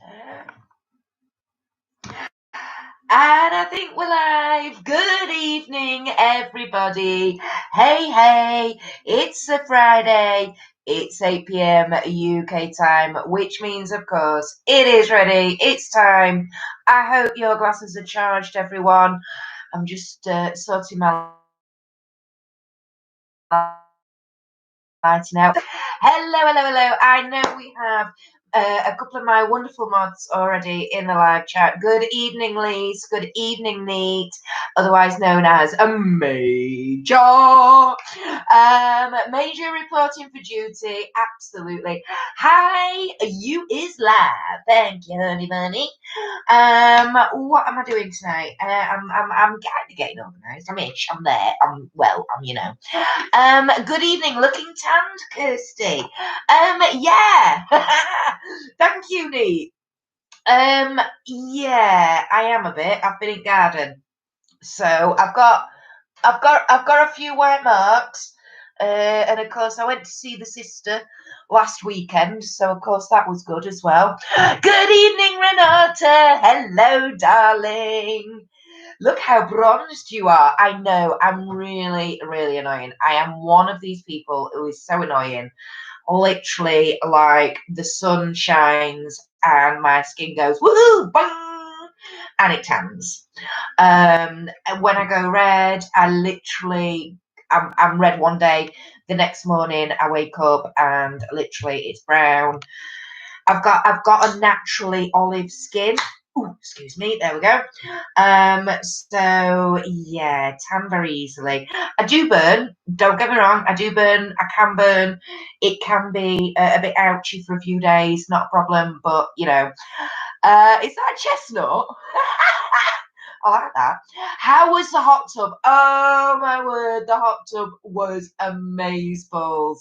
And I think we're live. Good evening, everybody. Hey, it's a Friday. It's 8 p.m. UK time, which means, of course, it is ready. It's time. I hope your glasses are charged, everyone. I'm just sorting my lighting out. Hello. I know we have a couple of my wonderful mods already in the live chat. Good evening, Lise. Good evening, Neat, otherwise known as a Major. Major reporting for duty. Absolutely. Hi, you is live. Thank you, honey bunny. What am I doing tonight? I'm kind of getting organised. I'm there. Good evening, looking tanned, Kirsty. Yeah. Thank you, Neat. Yeah, I am a bit. I've been in garden, so I've got a few white marks. And of course, I went to see the sister last weekend, so of course that was good as well. Good evening, Renata. Hello, darling. Look how bronzed you are. I know, I'm really, really annoying. I am one of these people who is so annoying. Literally, like, the sun shines and my skin goes, woohoo, bang, and it tans. And when I go red, I'm red one day. The next morning, I wake up and literally it's brown. I've got a naturally olive skin. Ooh, excuse me. There we go. So yeah, tan very easily. I do burn. Don't get me wrong. I do burn. I can burn. It can be a bit ouchy for a few days. Not a problem. But is that a chestnut? I like that. How was the hot tub? Oh my word, the hot tub was amazeballs.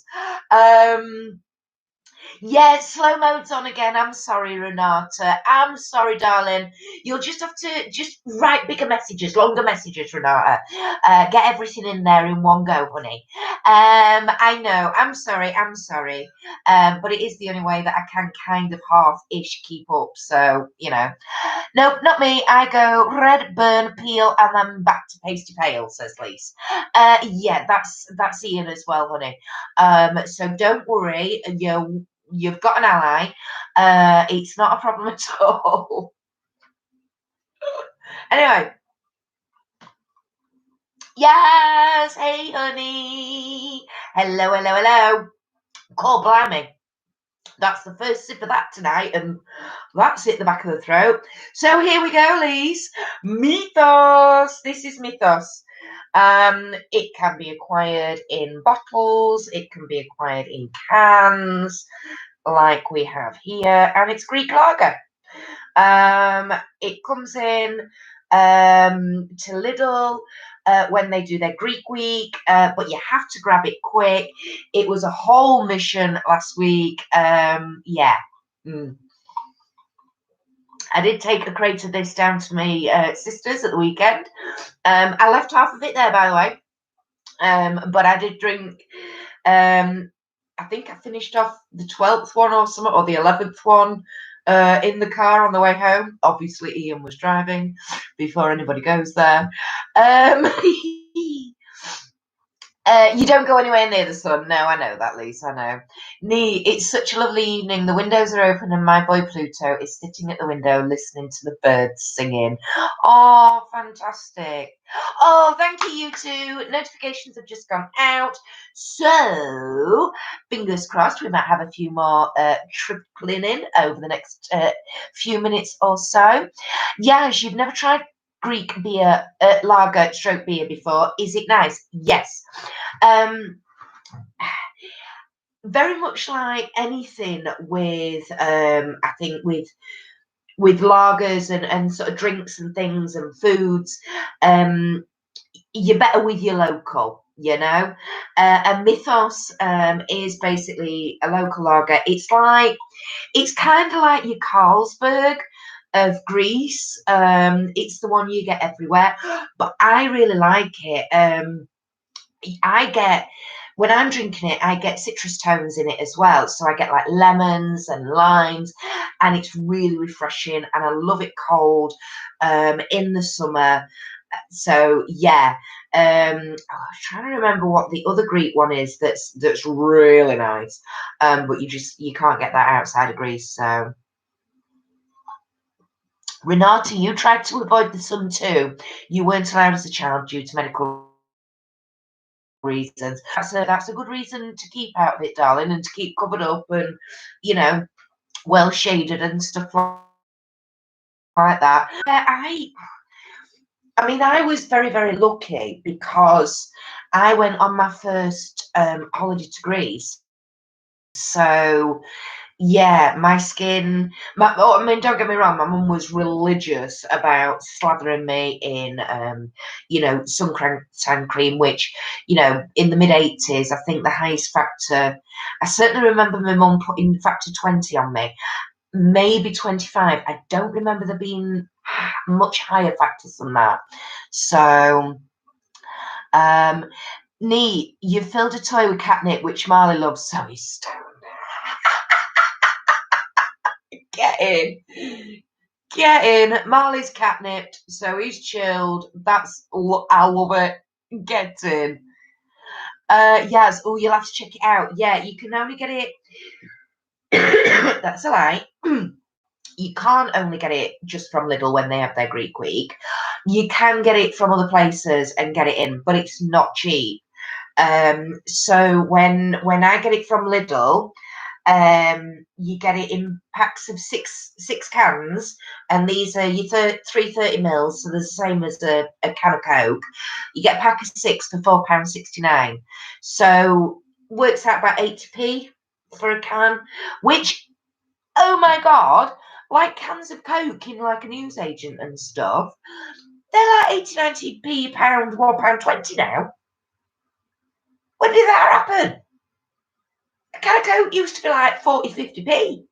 Yeah, slow mode's on again. I'm sorry, Renata. I'm sorry, darling. You'll just have to just write bigger messages, longer messages, Renata. Get everything in there in one go, honey. I know. I'm sorry. But it is the only way that I can kind of half-ish keep up. So, Nope, not me. I go red, burn, peel, and then back to pasty pale, says Lise. Yeah, that's Ian as well, honey. So don't worry. You've got an ally. It's not a problem at all. Anyway. Yes, hey honey. Hello. Call blimey. That's the first sip of that tonight, and that's it, the back of the throat. So here we go, Lise. Mythos. This is Mythos. It can be acquired in bottles. It can be acquired in cans, like we have here, and it's Greek lager. It comes in to Lidl when they do their Greek week, but you have to grab it quick. It was a whole mission last week. Yeah. I did take a crate of this down to my sisters at the weekend. I left half of it there, by the way. But I did drink. I think I finished off the 12th one or something, or the 11th one in the car on the way home. Obviously, Ian was driving before anybody goes there. You don't go anywhere near the sun. No, I know that, Lisa. I know. It's such a lovely evening. The windows are open and my boy Pluto is sitting at the window listening to the birds singing. Oh, fantastic. Oh, thank you, you two. Notifications have just gone out. So, fingers crossed, we might have a few more trickling in over the next few minutes or so. Yes, you've never tried Greek beer, lager stroke beer before. Is it nice? Yes. Very much like anything with I think with lagers and sort of drinks and things and foods, you're better with your local, and Mythos is basically a local lager. It's kind of like your Carlsberg of Greece. It's the one you get everywhere, but I really like it. I get when I'm drinking it, I get citrus tones in it as well. So I get like lemons and limes, and it's really refreshing. And I love it cold in the summer. So yeah, I was trying to remember what the other Greek one is that's really nice. But you can't get that outside of Greece. So Renata, you tried to avoid the sun too. You weren't allowed as a child due to medical reasons. That's a good reason to keep out of it, darling, and to keep covered up and, you know, well shaded and stuff like that. I mean, I was very, very lucky because I went on my first holiday to Greece. So yeah, my skin. I mean, don't get me wrong. My mum was religious about slathering me in, sun cream, which, in the mid-80s, I think the highest factor. I certainly remember my mum putting factor 20 on me, maybe 25. I don't remember there being much higher factors than that. So, neat. You filled a toy with catnip, which Marley loves, so he's stoned. Get in. Marley's catnipped, so he's chilled. I love it. Get in. Yes. Oh, you'll have to check it out. Yeah, you can only get it. That's a lie. You can't only get it just from Lidl when they have their Greek week. You can get it from other places and get it in, but it's not cheap. So when I get it from Lidl, you get it in packs of six cans, and these are your 330 mils, so they're the same as a can of Coke. You get a pack of 6 for £4.69. So works out about 80p for a can, which, oh my god, like cans of Coke in like a newsagent and stuff, they're like 80-90p pound, £1.20 now. When did that happen? A can of Coke used to be like 40-50p.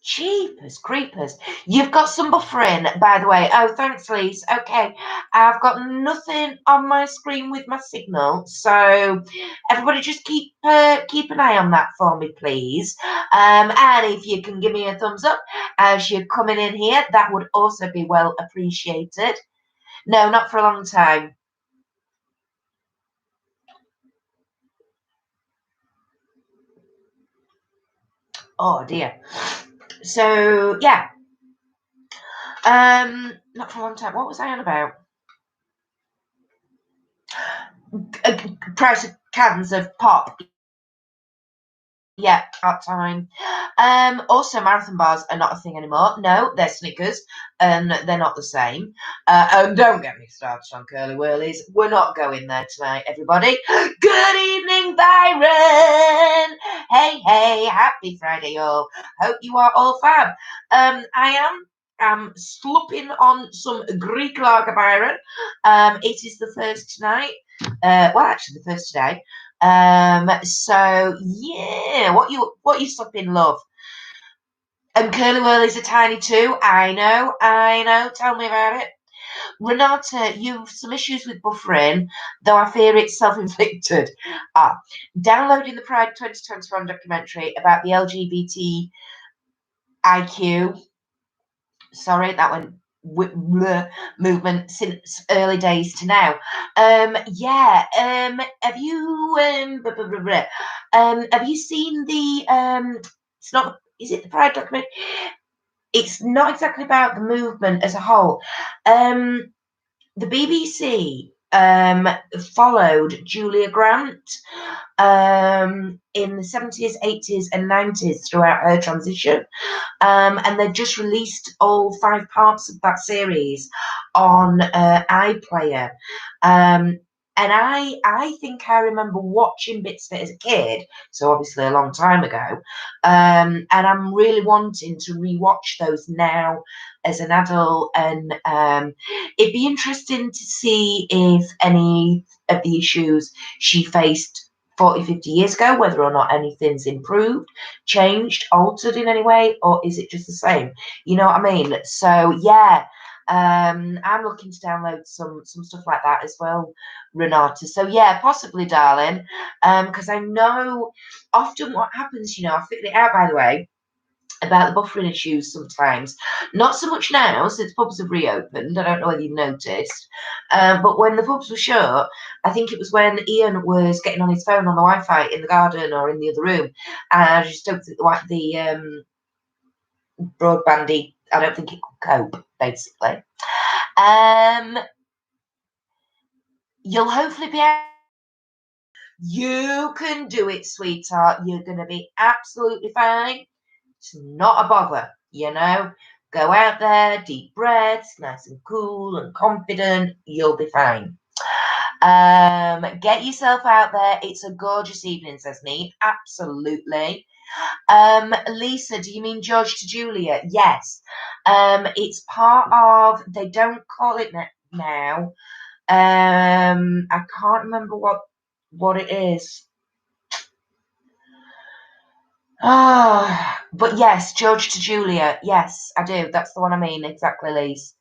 Jeepers creepers. You've got some buffering, by the way. Oh, thanks, Lise. Okay, I've got nothing on my screen with my signal, so everybody just keep an eye on that for me, please. And if you can give me a thumbs up as you're coming in here, that would also be well appreciated. No, not for a long time. Oh dear. So yeah. Not for a long time. What was I on about? Price of cans of pop. Yeah, part time. Also, marathon bars are not a thing anymore. No, they're Snickers, and they're not the same. And don't get me started on curly whirlies. We're not going there tonight, everybody. Good evening, Byron. Hey, happy Friday, y'all. Hope you are all fab. I'm slopping on some Greek lager, Byron. It is the first tonight. Well, actually, the first today. So yeah, what you stopping, love? And curly whirlies are tiny too. I know. Tell me about it. Renata, you've some issues with buffering, though I fear it's self-inflicted. Downloading the Pride 2021 documentary about the LGBT IQ. Sorry, that went movement since early days to now. Yeah. Have you have you seen the it's not, is it the Pride document? It's not exactly about the movement as a whole. The BBC followed Julia Grant in the 70s, 80s, and 90s throughout her transition. And they've just released all 5 parts of that series on iPlayer. And I think I remember watching bits of it as a kid, so obviously a long time ago. And I'm really wanting to rewatch those now as an adult. And it'd be interesting to see if any of the issues she faced 40, 50 years ago, whether or not anything's improved, changed, altered in any way, or is it just the same? You know what I mean? So yeah, I'm looking to download some stuff like that as well, Renata. So yeah, possibly, darling. Because I know often what happens, I figured it out, by the way, about the buffering issues sometimes. Not so much now since pubs have reopened. I don't know whether you've noticed. But when the pubs were shut, I think it was when Ian was getting on his phone on the Wi-Fi in the garden or in the other room. And I just don't think the broadbandy, I don't think it could cope, basically. You'll hopefully be able. You can do it, sweetheart. You're going to be absolutely fine. It's not a bother, Go out there, deep breaths, nice and cool and confident. You'll be fine. Get yourself out there. It's a gorgeous evening, says me. Absolutely. Lisa, do you mean George to Julia? Yes. It's part of, they don't call it now. I can't remember what it is. But yes, George to Julia. Yes, I do. That's the one I mean. Exactly, Lise.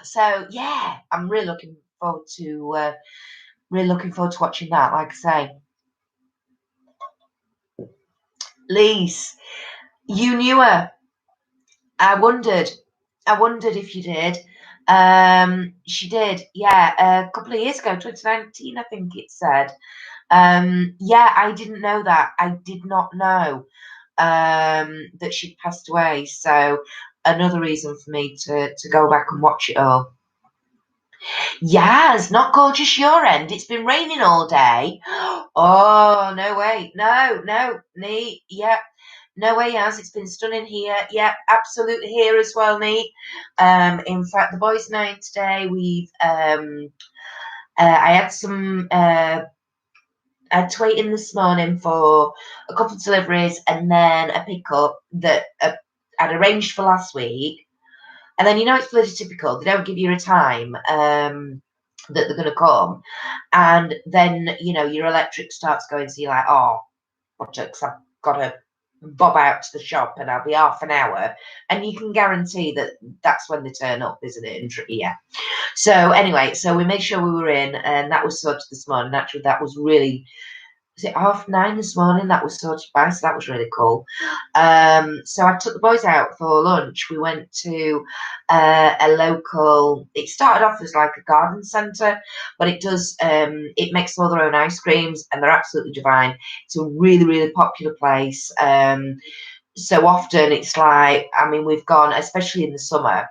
So yeah, I'm really looking forward to watching that. Like I say, Lise, you knew her. I wondered if you did. She did. Yeah, a couple of years ago, 2019, I think it said. Yeah, I didn't know that. I did not know that she'd passed away. So another reason for me to go back and watch it all. Yeah, it's not gorgeous your end. It's been raining all day. Oh, no way. No, neat. Yep. No way, Yaz. It's been stunning here. Yep, absolutely here as well, neat. In fact, the boys' night today, I had some I had to wait in this morning for a couple of deliveries and then a pickup that I'd arranged for last week. And then, it's bloody typical. They don't give you a time that they're going to come. And then, your electric starts going. So you're like, oh, buttocks, I've got to bob out to the shop and I'll be half an hour. And you can guarantee that that's when they turn up, isn't it? And yeah. So anyway, so we made sure we were in, and that was sorted this morning. Actually, that was really, was it 9:30 this morning? That was sorted by, so that was really cool. So I took the boys out for lunch. We went to a local, it started off as like a garden centre, but it makes all their own ice creams and they're absolutely divine. It's a really, really popular place. So often it's like, we've gone, especially in the summer,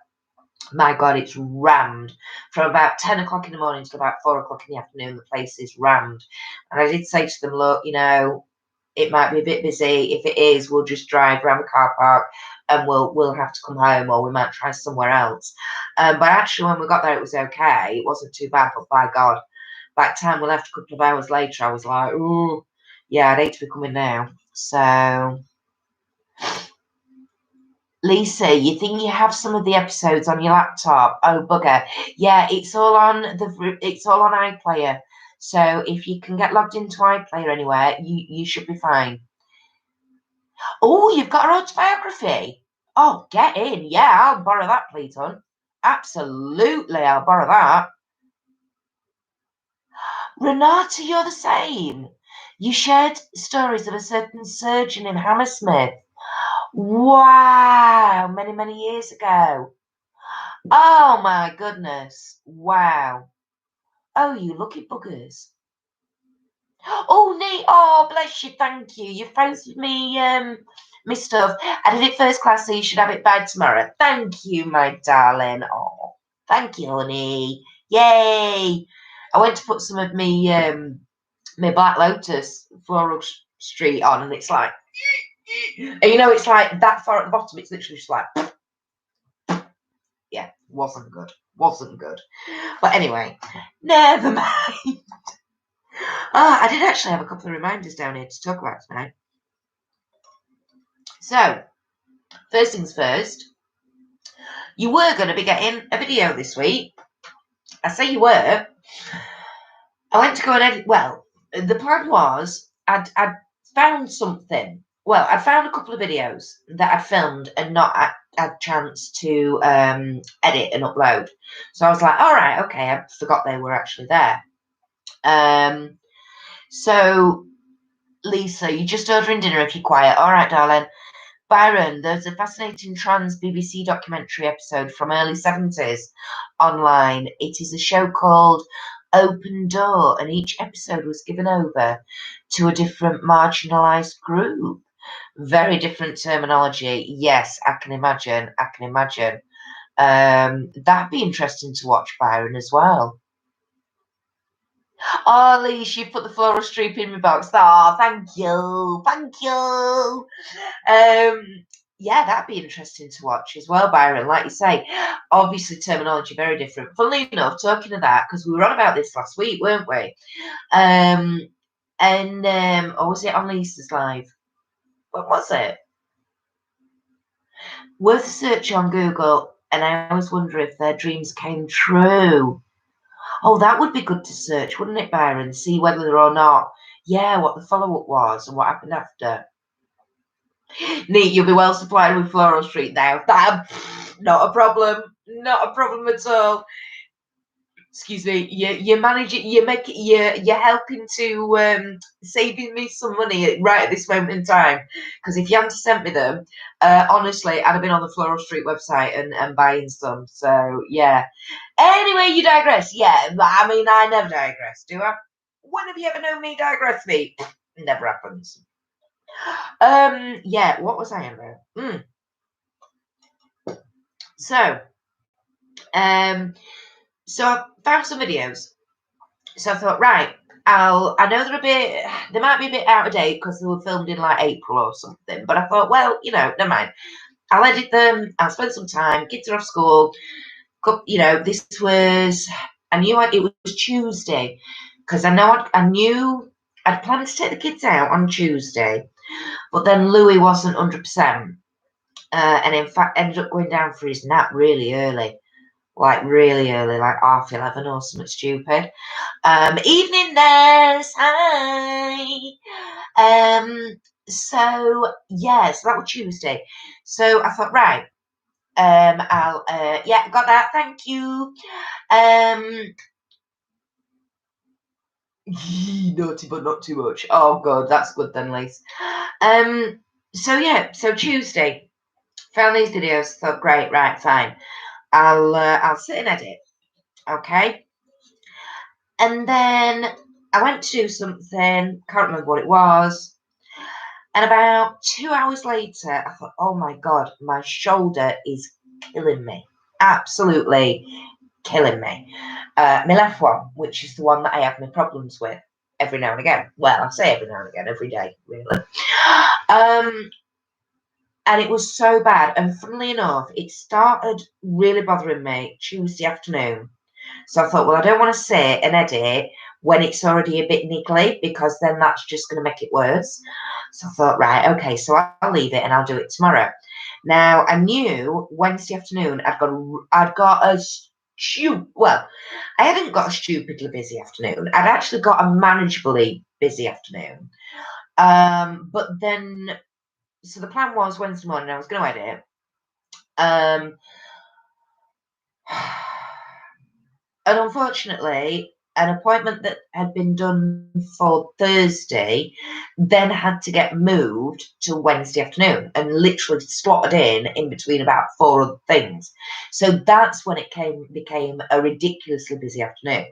my God, it's rammed from about 10 o'clock in the morning till about 4 o'clock in the afternoon. The place is rammed. And I did say to them, look, it might be a bit busy. If it is, we'll just drive around the car park and we'll have to come home, or we might try somewhere else. But actually, when we got there, it was okay. It wasn't too bad. But by God, by the time we left a couple of hours later, I was like, oh, yeah, I'd hate to be coming now. So, Lisa, you think you have some of the episodes on your laptop? Oh, bugger. Yeah, it's all on iPlayer. So if you can get logged into iPlayer anywhere, you should be fine. Oh, you've got her autobiography. Oh, get in. Yeah, I'll borrow that, please, hon. Absolutely, I'll borrow that. Renata, you're the same. You shared stories of a certain surgeon in Hammersmith. Wow, many, many years ago. Oh my goodness. Wow. Oh, you lucky buggers. Oh, neat. Oh, bless you. Thank you. You posted me my stuff. I did it first class, so you should have it by tomorrow. Thank you, my darling. Oh, thank you, honey. Yay. I went to put some of my Black Lotus Floral Street on, and it's like, and it's like that far at the bottom. It's literally just like, yeah, wasn't good. But anyway, never mind. I did actually have a couple of reminders down here to talk about tonight. So, first things first, you were going to be getting a video this week. I say you were. I went to go and edit. Well, the plan was I'd found something well, I found a couple of videos that I'd filmed and not had a chance to edit and upload. So I was like, all right, okay, I forgot they were actually there. So, Lisa, you're just ordering dinner if you're quiet. All right, darling. Byron, there's a fascinating trans BBC documentary episode from early 70s online. It is a show called Open Door, and each episode was given over to a different marginalised group. Very different terminology. Yes, I can imagine. I can imagine. That'd be interesting to watch, Byron, as well. Oh, Leash, you put the floral streak in my box. Oh, thank you. Thank you. Yeah, that'd be interesting to watch as well, Byron. Like you say, obviously terminology very different. Funnily enough, talking of that, because we were on about this last week, weren't we? Or was it on Lisa's live? What was it? Worth a search on Google, and I always wonder if their dreams came true. Oh, that would be good to search, wouldn't it, Byron? See whether or not, yeah, what the follow-up was and what happened after. Neat, you'll be well supplied with Floral Street now. Not a problem. Not a problem at all. Excuse me. You manage it. You make it. You're helping to saving me some money right at this moment in time. Because if you hadn't sent me them, honestly, I'd have been on the Floral Street website and buying some. So yeah. Anyway, you digress. Yeah, I mean, I never digress, do I? When have you ever known me digress, me? Never happens. Yeah, what was I about? So, so I found some videos. So I thought, right, I know they might be a bit out of date because they were filmed in like April or something. But I thought, well, never mind. I'll edit them. I'll spend some time. Kids are off school. This was. I knew it was Tuesday because I knew I'd planned to take the kids out on Tuesday, but then Louis wasn't 100%. And in fact ended up going down for his nap really early, like 11:30 or something stupid. Evening nurse, hi. So that was Tuesday. So I thought, right, I'll got that, thank you. Naughty but not too much. Oh god, that's good then, Lise. So Tuesday. Found these videos, thought, great, right, fine. I'll sit and edit, okay? And then I went to do something, can't remember what it was. And about 2 hours later, I thought, oh my God, my shoulder is killing me. Absolutely killing me. My left one, which is the one that I have my problems with every now and again. Well, I say every now and again, every day, really. And it was so bad. And funnily enough, it started really bothering me Tuesday afternoon. So I thought, well, I don't want to sit and edit when it's already a bit niggly because then that's just going to make it worse. So I thought, right, okay, so I'll leave it and I'll do it tomorrow. Now, I knew Wednesday afternoon I hadn't got a stupidly busy afternoon. I'd actually got a manageably busy afternoon. But then, so the plan was Wednesday morning I was going to edit. And unfortunately, an appointment that had been done for Thursday then had to get moved to Wednesday afternoon and literally slotted in between about 4 other things. So that's when it became a ridiculously busy afternoon.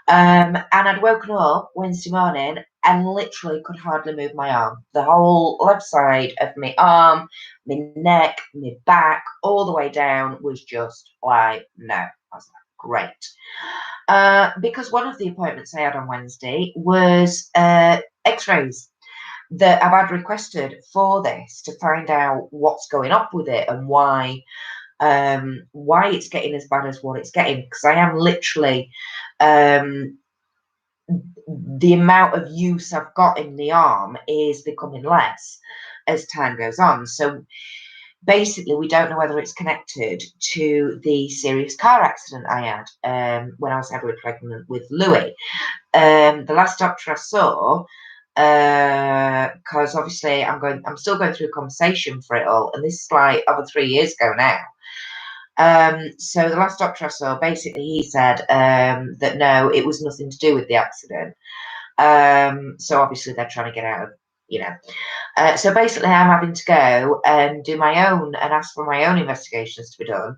And I'd woken up Wednesday morning and literally could hardly move my arm. The whole left side of my arm, my neck, my back, all the way down was just like, no. I was like, great. Because one of the appointments I had on Wednesday was x-rays that I've had requested for this to find out what's going on with it and why it's getting as bad as what it's getting, because I am literally the amount of use I've got in the arm is becoming less as time goes on. So basically, we don't know whether it's connected to the serious car accident I had when I was heavily pregnant with Louis. The last doctor I saw because obviously I'm still going through a conversation for it all, and this is like over 3 years ago now. So the last doctor I saw, basically he said that no, it was nothing to do with the accident. So obviously they're trying to get out of, you know. So basically I'm having to go and do my own and ask for my own investigations to be done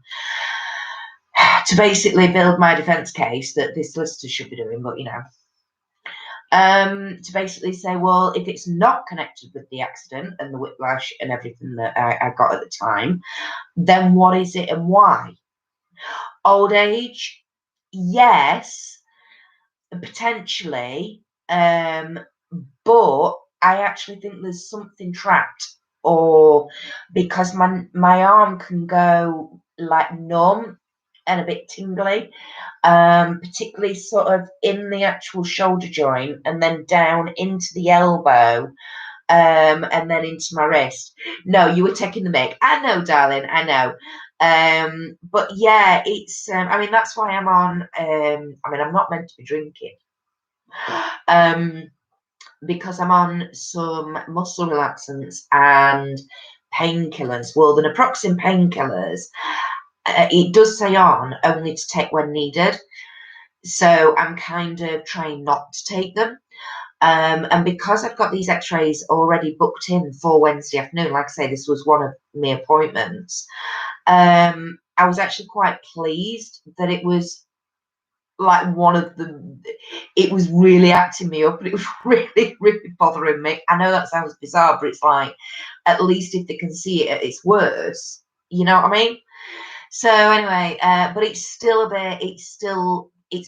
to basically build my defence case that this solicitor should be doing, but you know. To basically say, well, if it's not connected with the accident and the whiplash and everything that I got at the time, then what is it and why? Old age? Yes, potentially. But I actually think there's something trapped, or because my arm can go like numb and a bit tingly, particularly sort of in the actual shoulder joint and then down into the elbow, and then into my wrist. No, you were taking the mic. I know, darling, I know. But yeah, it's, I mean, that's why I'm on, I mean, I'm not meant to be drinking. Because I'm on some muscle relaxants and painkillers. Well, the naproxen painkillers, it does say on only to take when needed. So I'm kind of trying not to take them. And because I've got these x-rays already booked in for Wednesday afternoon, like I say, this was one of my appointments, I was actually quite pleased that it was like one of the, it was really acting me up and it was really, really bothering me. I know that sounds bizarre, but it's like, at least if they can see it at its worst, you know what I mean? So anyway, but it's still a bit, it's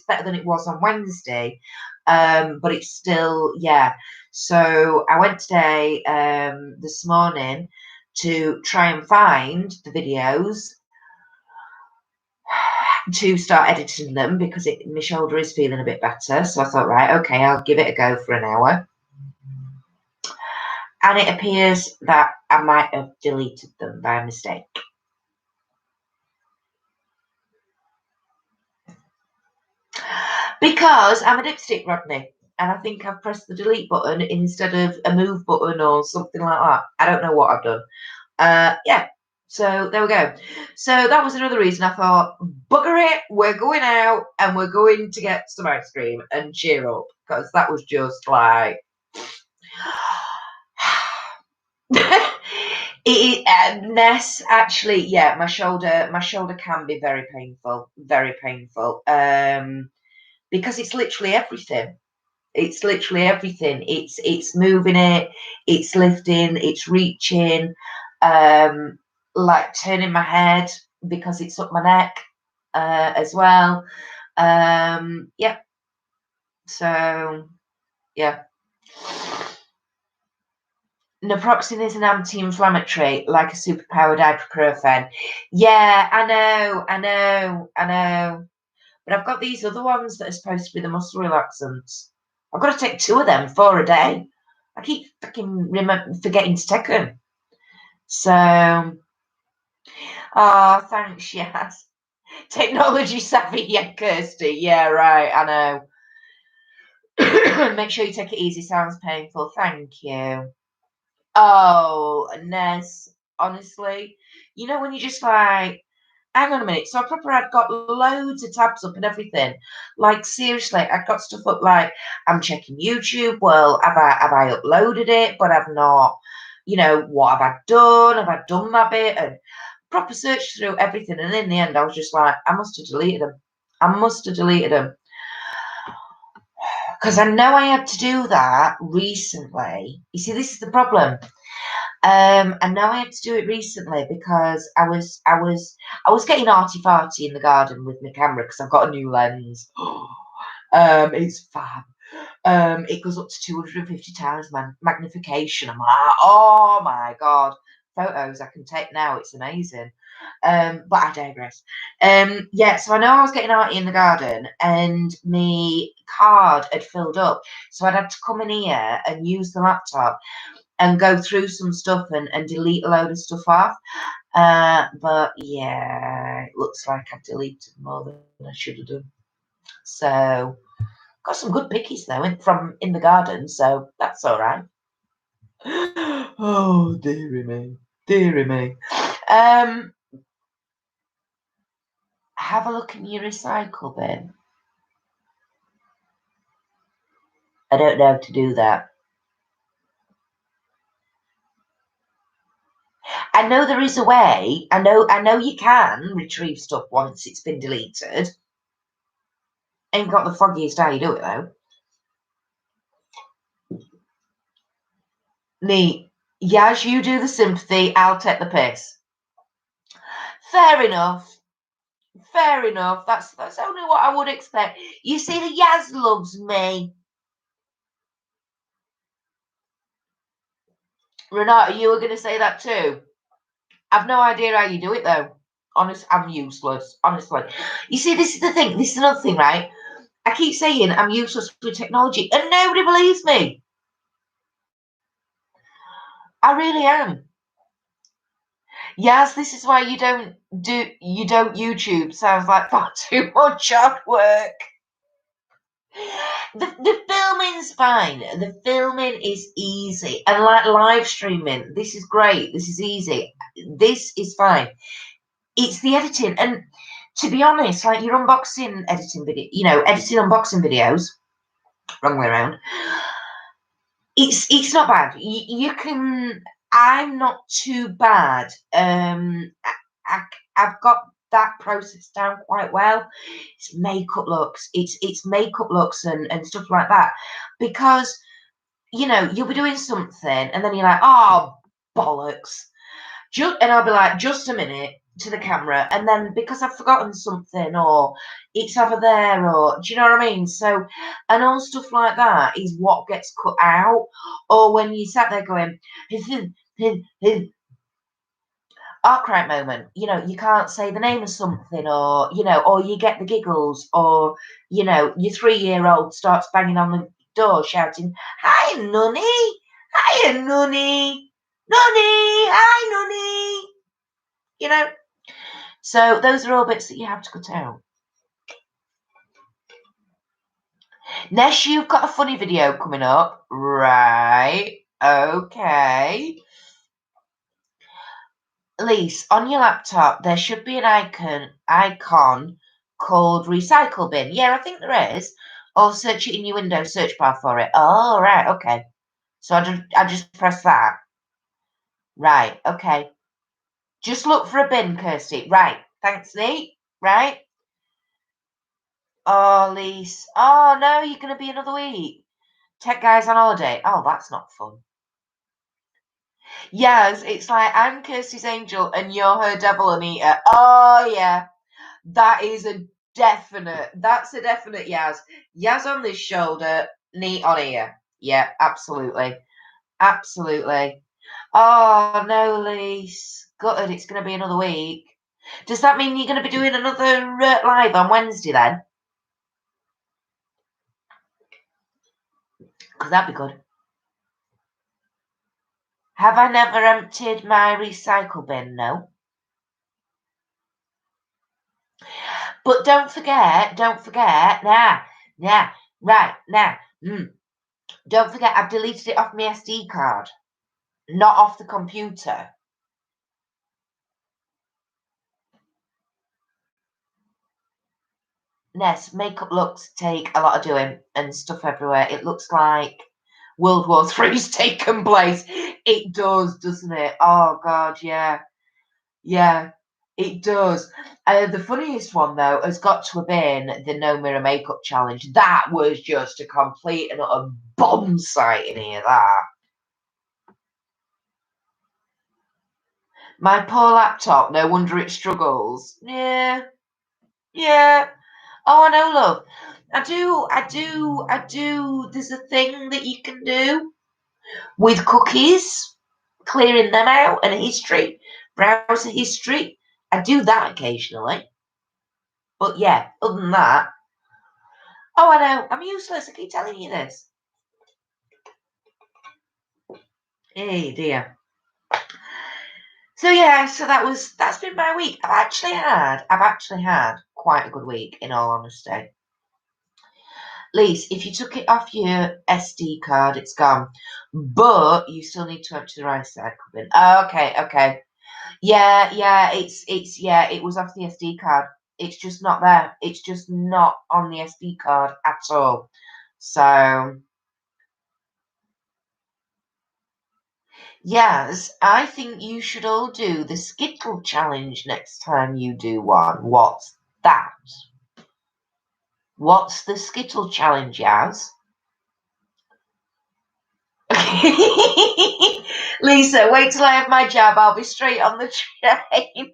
better than it was on Wednesday, but it's still, yeah. So I went today, this morning, to try and find the videos to start editing them because my shoulder is feeling a bit better. So I thought, right, okay, I'll give it a go for an hour. And it appears that I might have deleted them by mistake. Because I'm a dipstick, Rodney, and I think I've pressed the delete button instead of a move button or something like that. I don't know what I've done. Yeah, so there we go. So that was another reason I thought, bugger it, we're going out and we're going to get some ice cream and cheer up, because that was just like Ness, actually, yeah, my shoulder can be very painful, because it's literally everything. It's literally everything. It's moving it, it's lifting, it's reaching, like turning my head because it's up my neck, as well. Yeah. So yeah. Naproxen is an anti-inflammatory, like a superpowered ibuprofen. Yeah, I know. But I've got these other ones that are supposed to be the muscle relaxants. I've got to take 2 of them, 4 a day. I keep fucking forgetting to take them. So, oh, thanks, yes. Technology savvy, yeah, Kirsty. Yeah, right, I know. Make sure you take it easy. Sounds painful. Thank you. Oh, Nez, honestly, you know when you just like, hang on a minute. So I proper had got loads of tabs up and everything. Like seriously, I've got stuff up like I'm checking YouTube. Well, have I uploaded it? But I've not, you know, what have I done? Have I done that bit? And proper search through everything. And in the end, I was just like, I must have deleted them. I must have deleted them. Because I know I had to do that recently. You see, this is the problem. And now I had to do it recently because I was getting arty farty in the garden with my camera because I've got a new lens. It's fab. It goes up to 250 times magnification. I'm like, oh my god, photos I can take now. It's amazing. But I digress. Yeah, so I know I was getting arty in the garden, and my card had filled up, so I'd had to come in here and use the laptop and go through some stuff and delete a load of stuff off. But yeah, it looks like I've deleted more than I should have done. So Got some good pickies though from in the garden, so that's all right. Oh, dearie me, dearie me. Have a look in your recycle bin. I don't know how to do that. I know there is a way. I know you can retrieve stuff once it's been deleted. Ain't got the foggiest how you do it though. Neat. Yaz, you do the sympathy, I'll take the piss. Fair enough. Fair enough. That's only what I would expect. You see, the Yaz loves me. Renata, you were going to say that too. I've no idea how you do it though. Honest, I'm useless. Honestly, you see, this is the thing. This is another thing, right? I keep saying I'm useless with technology, and nobody believes me. I really am. Yes, this is why you don't YouTube. Sounds like far too much hard work. The filming's fine. The filming is easy, and like live streaming, this is great. This is easy. This is fine. It's the editing, and to be honest, like your unboxing editing video, editing unboxing videos, wrong way around. It's not bad. You can. I'm not too bad. I've got that process down quite well. It's makeup looks. It's makeup looks and stuff like that, because you'll be doing something and then you're like, oh bollocks, and I'll be like, just a minute, to the camera, and then because I've forgotten something or it's over there, or do you know what I mean? So, and all stuff like that is what gets cut out, or when you sat there going, arc moment, you can't say the name of something, or or you get the giggles, or your 3-year-old starts banging on the door shouting, "Hi, Nunny! Hi, Nunny! Nunny! Hi, Nunny!" So those are all bits that you have to cut out. Nesh, you've got a funny video coming up, right? Okay. Elise, on your laptop, there should be an icon called Recycle Bin. Yeah, I think there is. Or search it in your Windows search bar for it. Oh, right, okay. So I just press that. Right, okay. Just look for a bin, Kirsty. Right, thanks, Nate. Right. Oh, Lise. Oh, no, you're going to be another week. Tech guys on holiday. Oh, that's not fun. Yes, it's like I'm Kirsty's angel and you're her devil, Anita. Oh, yeah. That's a definite Yaz. Yaz on this shoulder, knee on here. Yeah, absolutely. Absolutely. Oh, no, Lise. Gutted, it's going to be another week. Does that mean you're going to be doing another live on Wednesday then? Because that'd be good. Have I never emptied my recycle bin? No. But don't forget, don't forget, I've deleted it off my SD card, not off the computer. Ness, makeup looks take a lot of doing and stuff everywhere. It looks like World War III's taken place. It does, doesn't it? Oh, God, yeah. Yeah, it does. The funniest one, though, has got to have been the No Mirror Makeup Challenge. That was just a complete and utter bomb site in here, that. My poor laptop, no wonder it struggles. Yeah, yeah. Oh, I know, love. I do. There's a thing that you can do with cookies, clearing them out, and history, browser history. I do that occasionally. But yeah, other than that, oh, I know, I'm useless. I keep telling you this. Hey, dear. So yeah, so that's been my week. I've actually had quite a good week, in all honesty. Lise, if you took it off your SD card, it's gone. But you still need to empty the recycle bin. Oh, okay. Yeah, it was off the SD card. It's just not there. It's just not on the SD card at all. So yes, I think you should all do the Skittle challenge next time you do one. What's that? What's the Skittle challenge, Yaz? Lisa, wait till I have my jab. I'll be straight on the train.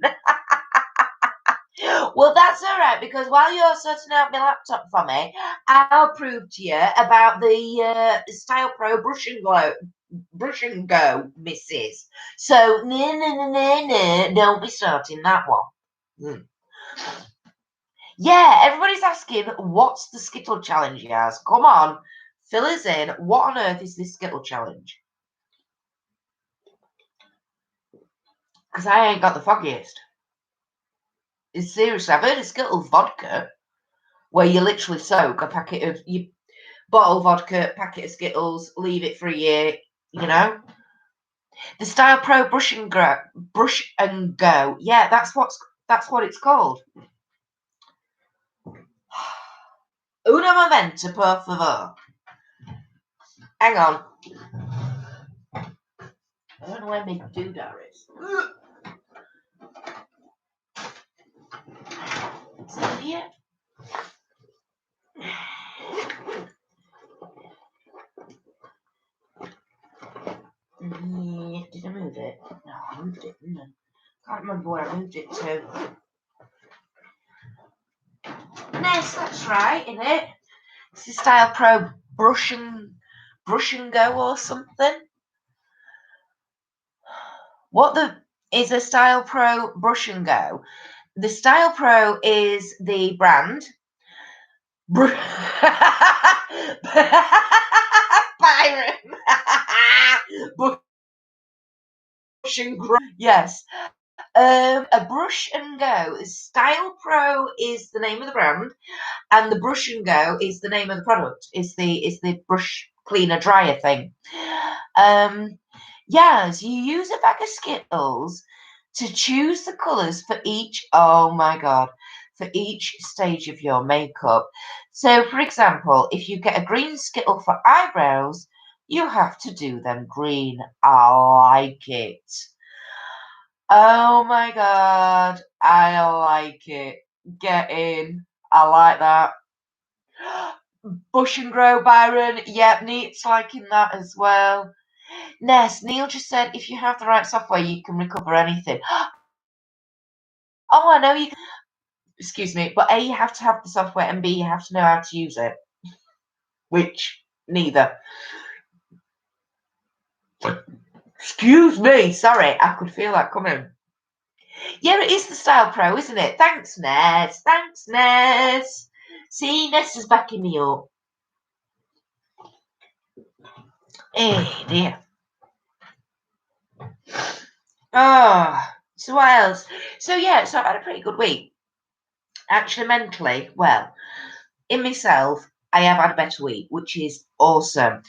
Well, that's all right, because while you're sorting out my laptop for me, I'll prove to you about the Style Pro brush and go, missus. So, no, don't be starting that one. Mm. Yeah, everybody's asking, what's the Skittle challenge, Yaz? Come on, fill us in. What on earth is this Skittle challenge? Because I ain't got the foggiest. Seriously, I've heard of Skittles vodka, where you literally soak a packet of you bottle vodka, packet of Skittles, leave it for a year, you know. The Style Pro Brush and Go. Yeah, that's what it's called. Una momento, por favor. Hang on. I don't know where my doodah is. Is it here? Yeah, did I move it? No, I moved it, didn't I? Can't remember where I moved it to. Yes, that's right, isn't it? It's the Style Pro Brush and Go or something. What is a Style Pro Brush and Go? The Style Pro is the brand. Byron. Brush and Grow. Yes. A Brush and Go. Style Pro is the name of the brand, and the Brush and Go is the name of the product. Is the brush cleaner dryer thing. Yes, you use a bag of Skittles to choose the colours for each. Oh my god. For each stage of your makeup. So, for example, if you get a green Skittle for eyebrows, you have to do them green. I like it. Oh my god, I like it. Get in. I like that. Bush and Grow, Byron. Yep, Neat's liking that as well. Ness, Neil just said if you have the right software, you can recover anything. Oh, I know you can. Excuse me, but A, you have to have the software, and B, you have to know how to use it. Which, neither. Excuse me, sorry, I could feel that coming. Yeah, it is the Style Pro, isn't it? Thanks, Ness. Thanks, Ness. See, Ness is backing me up. Hey, dear. Oh, so what else? So, yeah, so I've had a pretty good week. Actually, mentally, well, in myself, I have had a better week, which is awesome.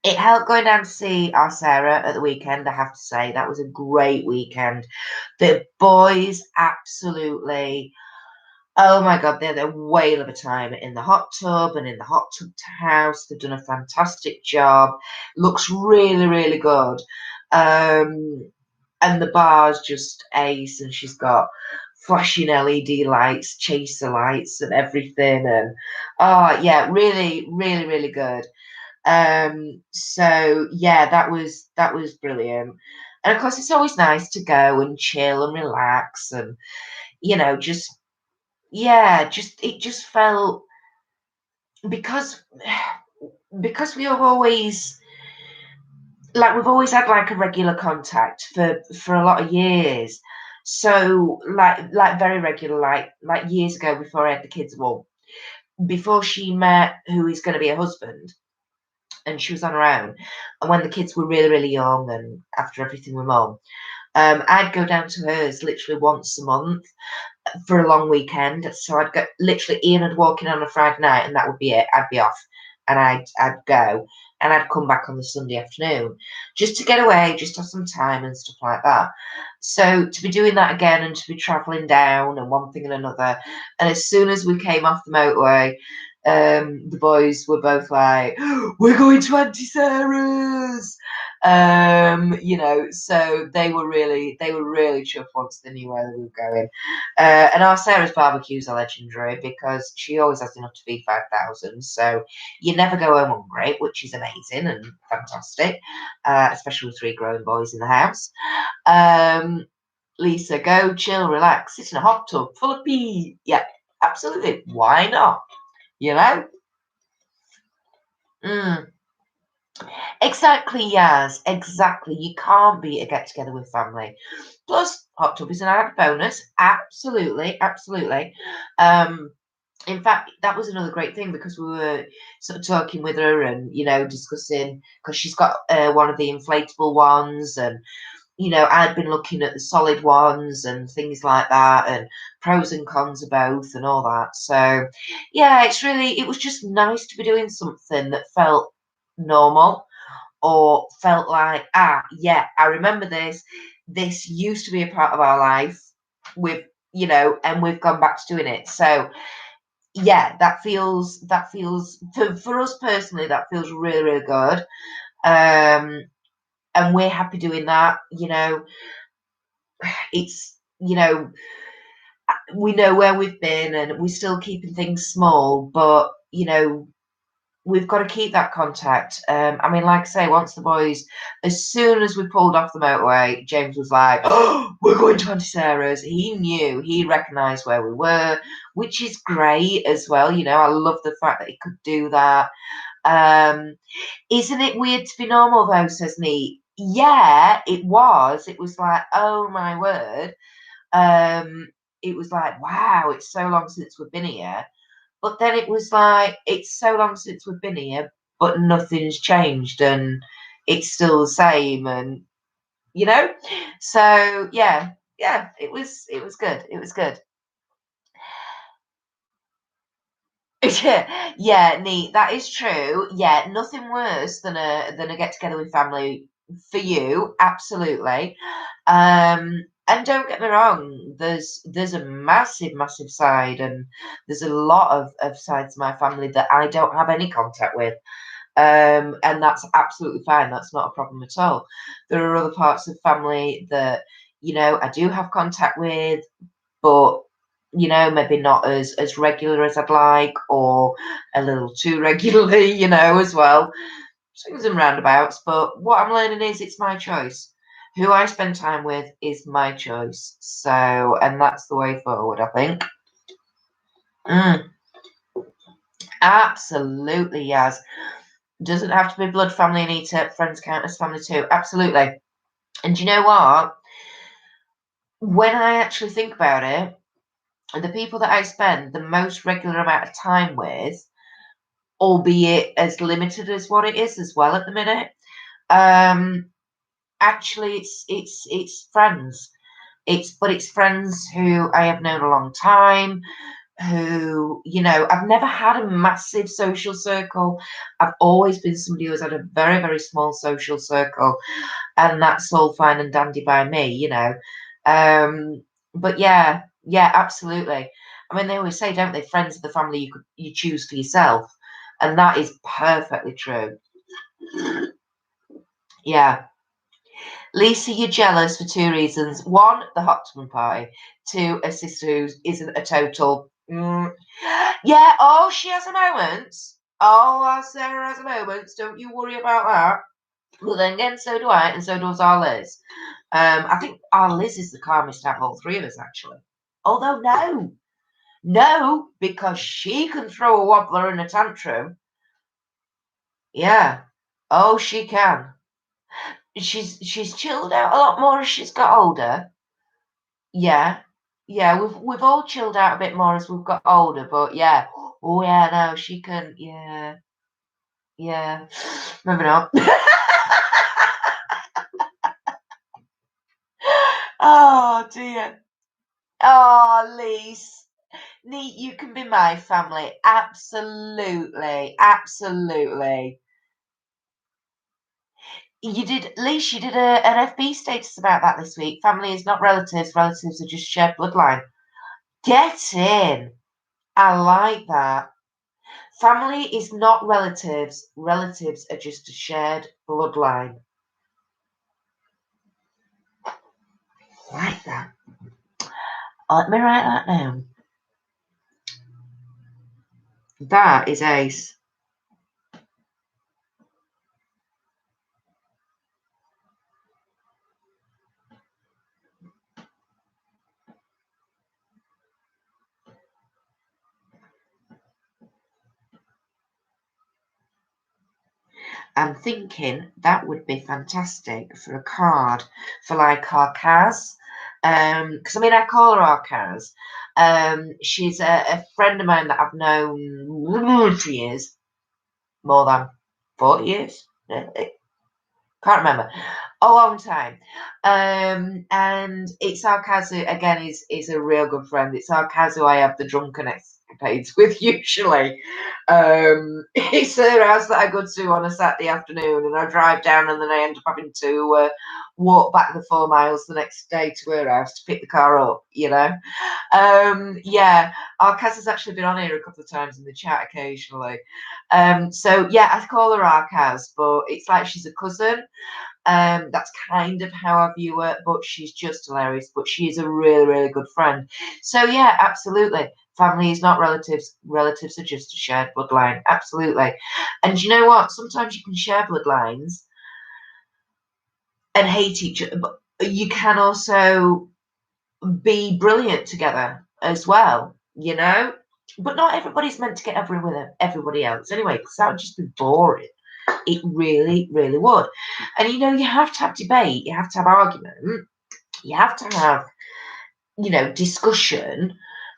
It helped going down to see our Sarah at the weekend, I have to say. That was a great weekend. The boys absolutely, oh my God, they had a whale of a time in the hot tub and in the hot tub house. They've done a fantastic job. Looks really, really good. And the bar's just ace, and she's got flashing LED lights, chaser lights and everything. And oh yeah, really, really, really good. So yeah, that was brilliant. And of course, it's always nice to go and chill and relax, and just it just felt because we have always we've always had like a regular contact for a lot of years. So like very regular, like years ago before I had the kids, well, before she met who is going to be a husband. And she was on her own. And when the kids were really, really young, and after everything with mum, I'd go down to hers literally once a month. for a long weekend. So I'd go, literally, Ian would walk in on a Friday night and that would be it. I'd be off and I'd go and I'd come back on the Sunday afternoon just to get away, just have some time and stuff like that. So to be doing that again and to be travelling down and one thing and another. And as soon as we came off the motorway, the boys were both like, "We're going to Auntie Sarah's," so they were really chuffed once they knew where they were going. And our Sarah's barbecues are legendary because she always has enough to feed 5,000, so you never go home hungry, which is amazing and fantastic, especially with 3 growing boys in the house. Lisa, go chill, relax, sit in a hot tub full of pee. Yeah, absolutely. Why not? Mm. Exactly, Yaz. Exactly. You can't beat a get together with family. Plus, hot tub is an added bonus. Absolutely, absolutely. In fact, that was another great thing because we were sort of talking with her and discussing because she's got one of the inflatable ones and I'd been looking at the solid ones and things like that and pros and cons of both and all that. So, yeah, it was just nice to be doing something that felt normal or felt like, yeah, I remember this. This used to be a part of our life with, and we've gone back to doing it. So, yeah, that feels for us personally, that feels really, really good. And we're happy doing that. It's, we know where we've been and we're still keeping things small, but, we've got to keep that contact. I mean, like I say, once the boys, as soon as we pulled off the motorway, James was like, "Oh, we're going to Auntie Sarah's." He knew, he recognised where we were, which is great as well. I love the fact that he could do that. Isn't it weird to be normal though, says Nee. Yeah, it was. It was like, oh my word. It was like, wow, it's so long since we've been here. But then it was like, it's so long since we've been here, but nothing's changed and it's still the same and So yeah, it was good. It was good. Yeah, neat. That is true. Yeah, nothing worse than a get together with family for you. Absolutely. And don't get me wrong. There's a massive side, and there's a lot of sides of my family that I don't have any contact with. And that's absolutely fine. That's not a problem at all. There are other parts of family that I do have contact with, but maybe not as regular as I'd like, or a little too regularly, as well. Swings and roundabouts. But what I'm learning is it's my choice. Who I spend time with is my choice. So, and that's the way forward, I think. Mm, absolutely, yes. Doesn't have to be blood family, Anita. Friends count as family too. Absolutely. And you know what? When I actually think about it, the people that I spend the most regular amount of time with, albeit as limited as what it is as well at the minute, actually it's friends. It's friends who I have known a long time, who, I've never had a massive social circle. I've always been somebody who's had a very, very small social circle, and that's all fine and dandy by me. But yeah, absolutely. I mean, they always say, don't they, friends are the family you choose for yourself, and that is perfectly true. Yeah. Lisa, you're jealous for 2 reasons. One, the hot tub party. Two, a sister who isn't a total. Yeah, oh, she has a moment. Oh, our Sarah has a moment. Don't you worry about that. But then again, so do I, and so does our Liz. I think our Liz is the calmest out of all 3 of us, actually. Although, no, because she can throw a wobbler in a tantrum. Yeah. Oh, she can. She's chilled out a lot more as she's got older. Yeah. Yeah, we've all chilled out a bit more as we've got older, but yeah. Oh yeah, no, she can, yeah. Yeah. Moving on. Oh dear. Oh, Lise. Neat, you can be my family. Absolutely. Absolutely. You did, Lise, you did an FB status about that this week. Family is not relatives. Relatives are just shared bloodline. Get in. I like that. Family is not relatives. Relatives are just a shared bloodline. Like that. Let me write that down. That is ace. I'm thinking that would be fantastic for a card for like our Kaz. Because I mean, I call her our Kaz. She's a friend of mine that I've known for years, more than 40 years. Can't remember. A long time. And it's our Kazu again is a real good friend. It's our Kazu I have the drunken escapades with usually. It's her house that I go to on a Saturday afternoon and I drive down and then I end up having to walk back the 4 miles the next day to her house to pick the car up, you know. Yeah, our Kaz has actually been on here a couple of times in the chat occasionally. So yeah, I call her our Kaz, but it's like she's a cousin. That's kind of how I view her, but she's just hilarious. But she is a really, really good friend. So yeah, absolutely. Family is not relatives. Relatives are just a shared bloodline. Absolutely. And you know what? Sometimes you can share bloodlines and hate each other, but you can also be brilliant together as well, you know? But not everybody's meant to get everyone with everybody else anyway, because that would just be boring. It really, really would. And you know, you have to have debate, you have to have argument, you have to have, you know, discussion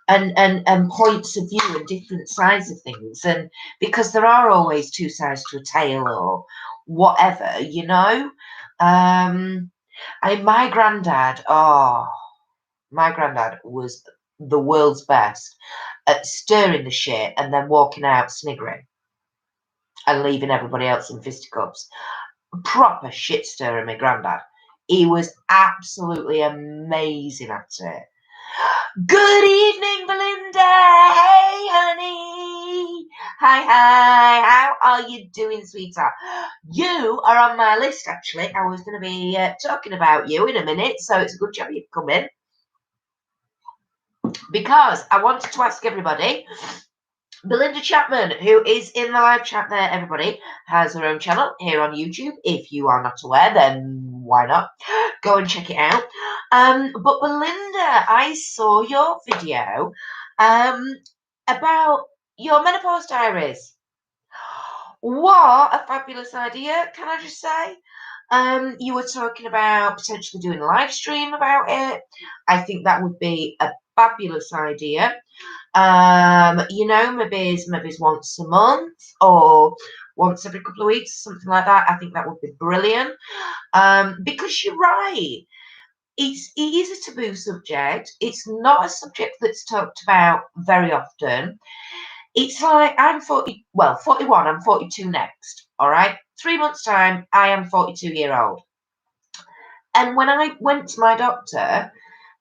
and points of view and different sides of things. And because there are always two sides to a tale or whatever, you know. I mean, my granddad was the world's best at stirring the shit and then walking out sniggering and leaving everybody else in fisticuffs. Proper shit stirrer, my granddad. He was absolutely amazing at it. Good evening, Belinda. Hey, honey. Hi. How are you doing, sweetheart? You are on my list, actually. I was going to be talking about you in a minute, so it's a good job you've come in. Because I wanted to ask everybody, Belinda Chapman, who is in the live chat there, everybody, has her own channel here on YouTube. If you are not aware, then why not? Go and check it out. But Belinda, I saw your video about your menopause diaries. What a fabulous idea, can I just say? You were talking about potentially doing a live stream about it. I think that would be a fabulous idea. You know, maybe once a month or once every couple of weeks, something like that. I think that would be brilliant. Because you're right. It is a taboo subject. It's not a subject that's talked about very often. It's like I'm 41, I'm 42 next. All right. 3 months' time, I am 42-year-old. And when I went to my doctor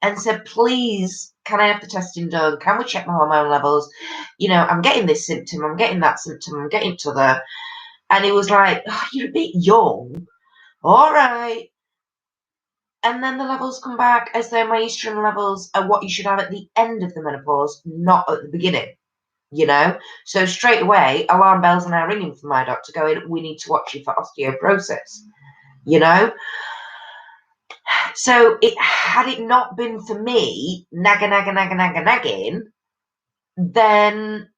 and said, please, can I have the testing done? Can we check my hormone levels? You know, I'm getting this symptom, I'm getting that symptom, I'm getting to the. And he was like, oh, you're a bit young. All right. And then the levels come back as though my estrogen levels are what you should have at the end of the menopause, not at the beginning. You know, so straight away, alarm bells are now ringing for my doctor going, we need to watch you for osteoporosis, you know. So had it not been for me nagging, then,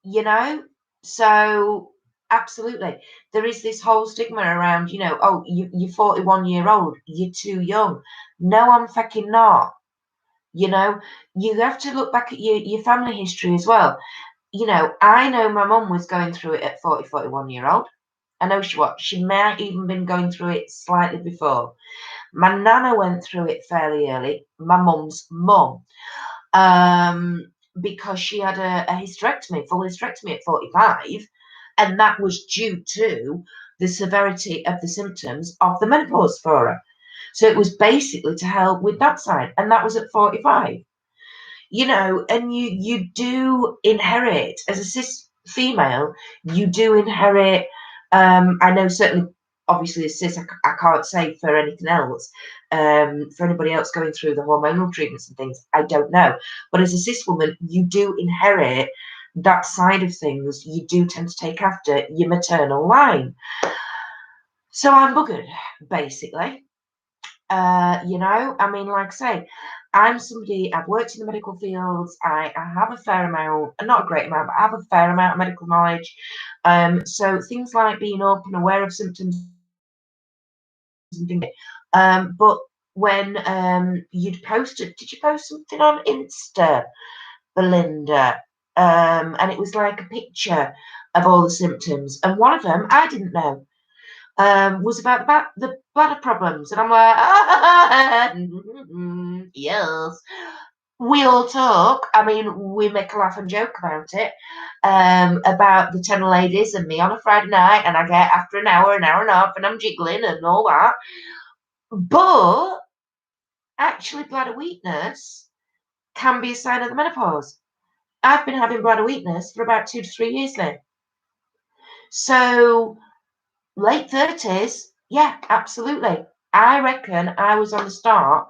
you know, so absolutely. There is this whole stigma around, you know, oh, you're 41-year-old, you're too young. No, I'm fucking not. You know, you have to look back at your family history as well. You know, I know my mum was going through it at 41-year-old. I know she might even been going through it slightly before. My nana went through it fairly early, my mum's mum, because she had a hysterectomy, full hysterectomy at 45, and that was due to the severity of the symptoms of the menopause for her. So it was basically to help with that side, and that was at 45. You know, and you do inherit, as a cis female, you do inherit, I know certainly, obviously as cis, I can't say for anything else, for anybody else going through the hormonal treatments and things, I don't know. But as a cis woman, you do inherit that side of things. You do tend to take after your maternal line. So I'm buggered, basically. You know, I mean, like I say, I'm somebody, I've worked in the medical fields. I have a fair amount, not a great amount, but I have a fair amount of medical knowledge. So things like being open, aware of symptoms and things. But when you'd posted, did you post something on Insta, Belinda? And it was like a picture of all the symptoms. And one of them, I didn't know, was about the bladder problems. And I'm like, yes. We all talk. I mean, we make a laugh and joke about it, about the 10 ladies and me on a Friday night, and I get after an hour and a half, and I'm jiggling and all that. But actually, bladder weakness can be a sign of the menopause. I've been having bladder weakness for about 2 to 3 years now. So late 30s, yeah, absolutely. I reckon I was on the start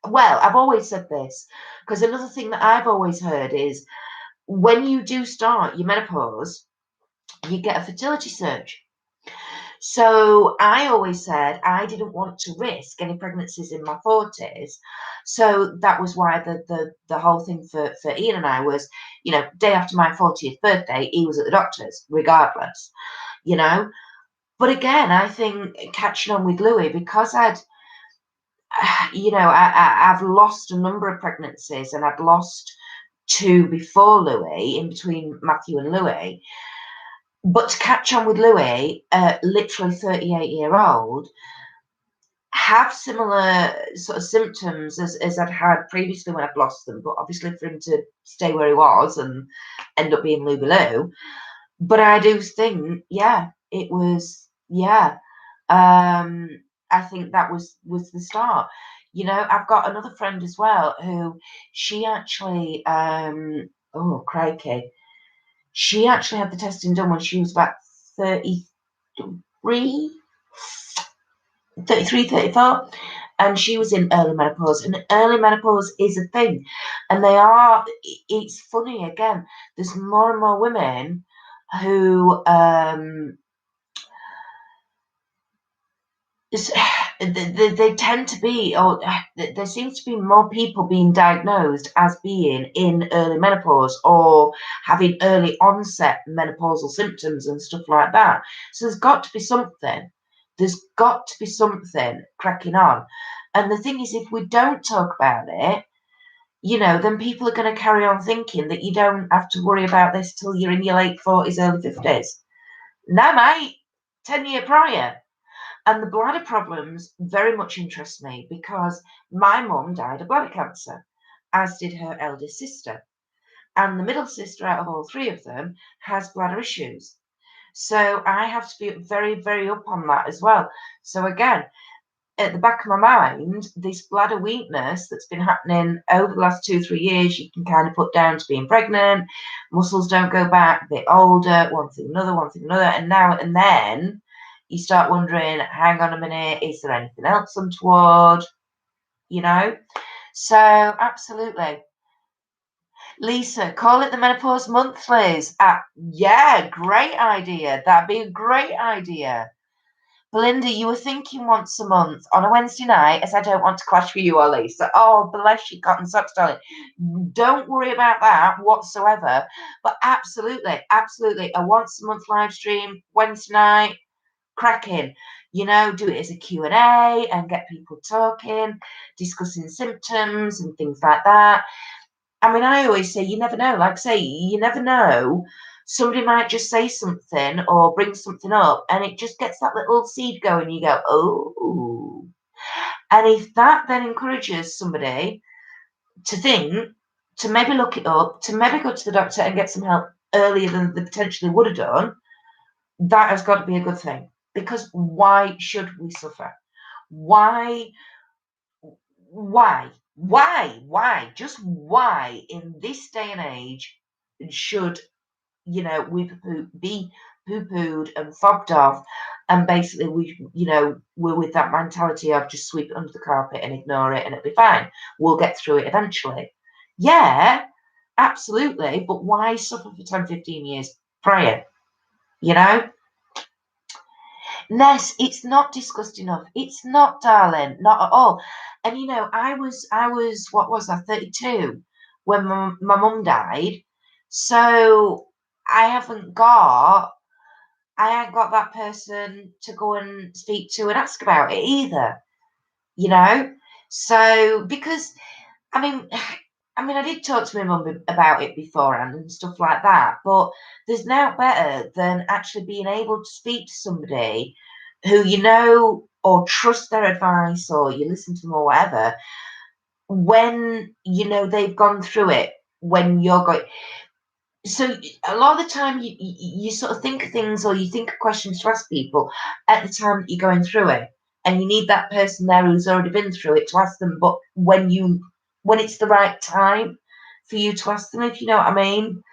I've always said this, because another thing that I've always heard is when you do start your menopause, you get a fertility surge. So I always said I didn't want to risk any pregnancies in my 40s. So that was why the whole thing for Ian and I was, you know, day after my 40th birthday, he was at the doctor's, regardless, you know. But again, I think catching on with Louis, because I've lost a number of pregnancies, and I'd lost 2 before Louis, in between Matthew and Louis. But to catch on with Louis, literally 38-year-old, have similar sort of symptoms as I'd had previously when I'd lost them. But obviously for him to stay where he was and end up being Lou Below. But I do think, yeah, it was, yeah. I think that was the start. You know, I've got another friend as well who she actually, oh crikey, she actually had the testing done when she was about 33, 34, and she was in early menopause. And early menopause is a thing, and it's funny, again, there's more and more women who they tend to be, or there seems to be more people being diagnosed as being in early menopause or having early onset menopausal symptoms and stuff like that. So there's got to be something. There's got to be something cracking on. And the thing is, if we don't talk about it, you know, then people are going to carry on thinking that you don't have to worry about this till you're in your late 40s, early 50s. No, mate, 10 years prior. And the bladder problems very much interest me, because my mum died of bladder cancer, as did her eldest sister. And the middle sister out of all 3 of them has bladder issues. So I have to be very, very up on that as well. So again, at the back of my mind, this bladder weakness that's been happening over the last 2, 3 years, you can kind of put down to being pregnant, muscles don't go back, a bit older, one thing, another, and now and then you start wondering, hang on a minute, is there anything else untoward? You know? So, absolutely. Lisa, call it the menopause monthlies. Yeah, great idea. That'd be a great idea. Belinda, you were thinking once a month on a Wednesday night, as I don't want to clash with you or Lisa. Oh, bless you, cotton socks, darling. Don't worry about that whatsoever. But absolutely, absolutely, a once a month live stream, Wednesday night, cracking. You know, do it as a Q&A and get people talking, discussing symptoms and things like that. I mean, I always say, you never know. Like I say, you never know. somebody might just say something or bring something up, and it just gets that little seed going. You go, oh. And if that then encourages somebody to think, to maybe look it up, to maybe go to the doctor and get some help earlier than they potentially would have done, that has got to be a good thing. Because why should we suffer? Why, just why in this day and age should, we be poo-pooed and fobbed off, and basically we're with that mentality of just sweep it under the carpet and ignore it and it'll be fine. We'll get through it eventually. Yeah, absolutely. But why suffer for 10, 15 years prior? Ness, it's not discussed enough. It's not, darling, not at all. And I was what was I, 32 when my mum died. So I ain't got that person to go and speak to and ask about it either. So because I mean, I did talk to my mum about it beforehand and stuff like that, but there's now better than actually being able to speak to somebody who or trust their advice, or you listen to them or whatever, when they've gone through it, when you're going. So a lot of the time you sort of think of things, or you think of questions to ask people at the time that you're going through it, and you need that person there who's already been through it to ask them. But when it's the right time for you to ask them, if you know what I mean.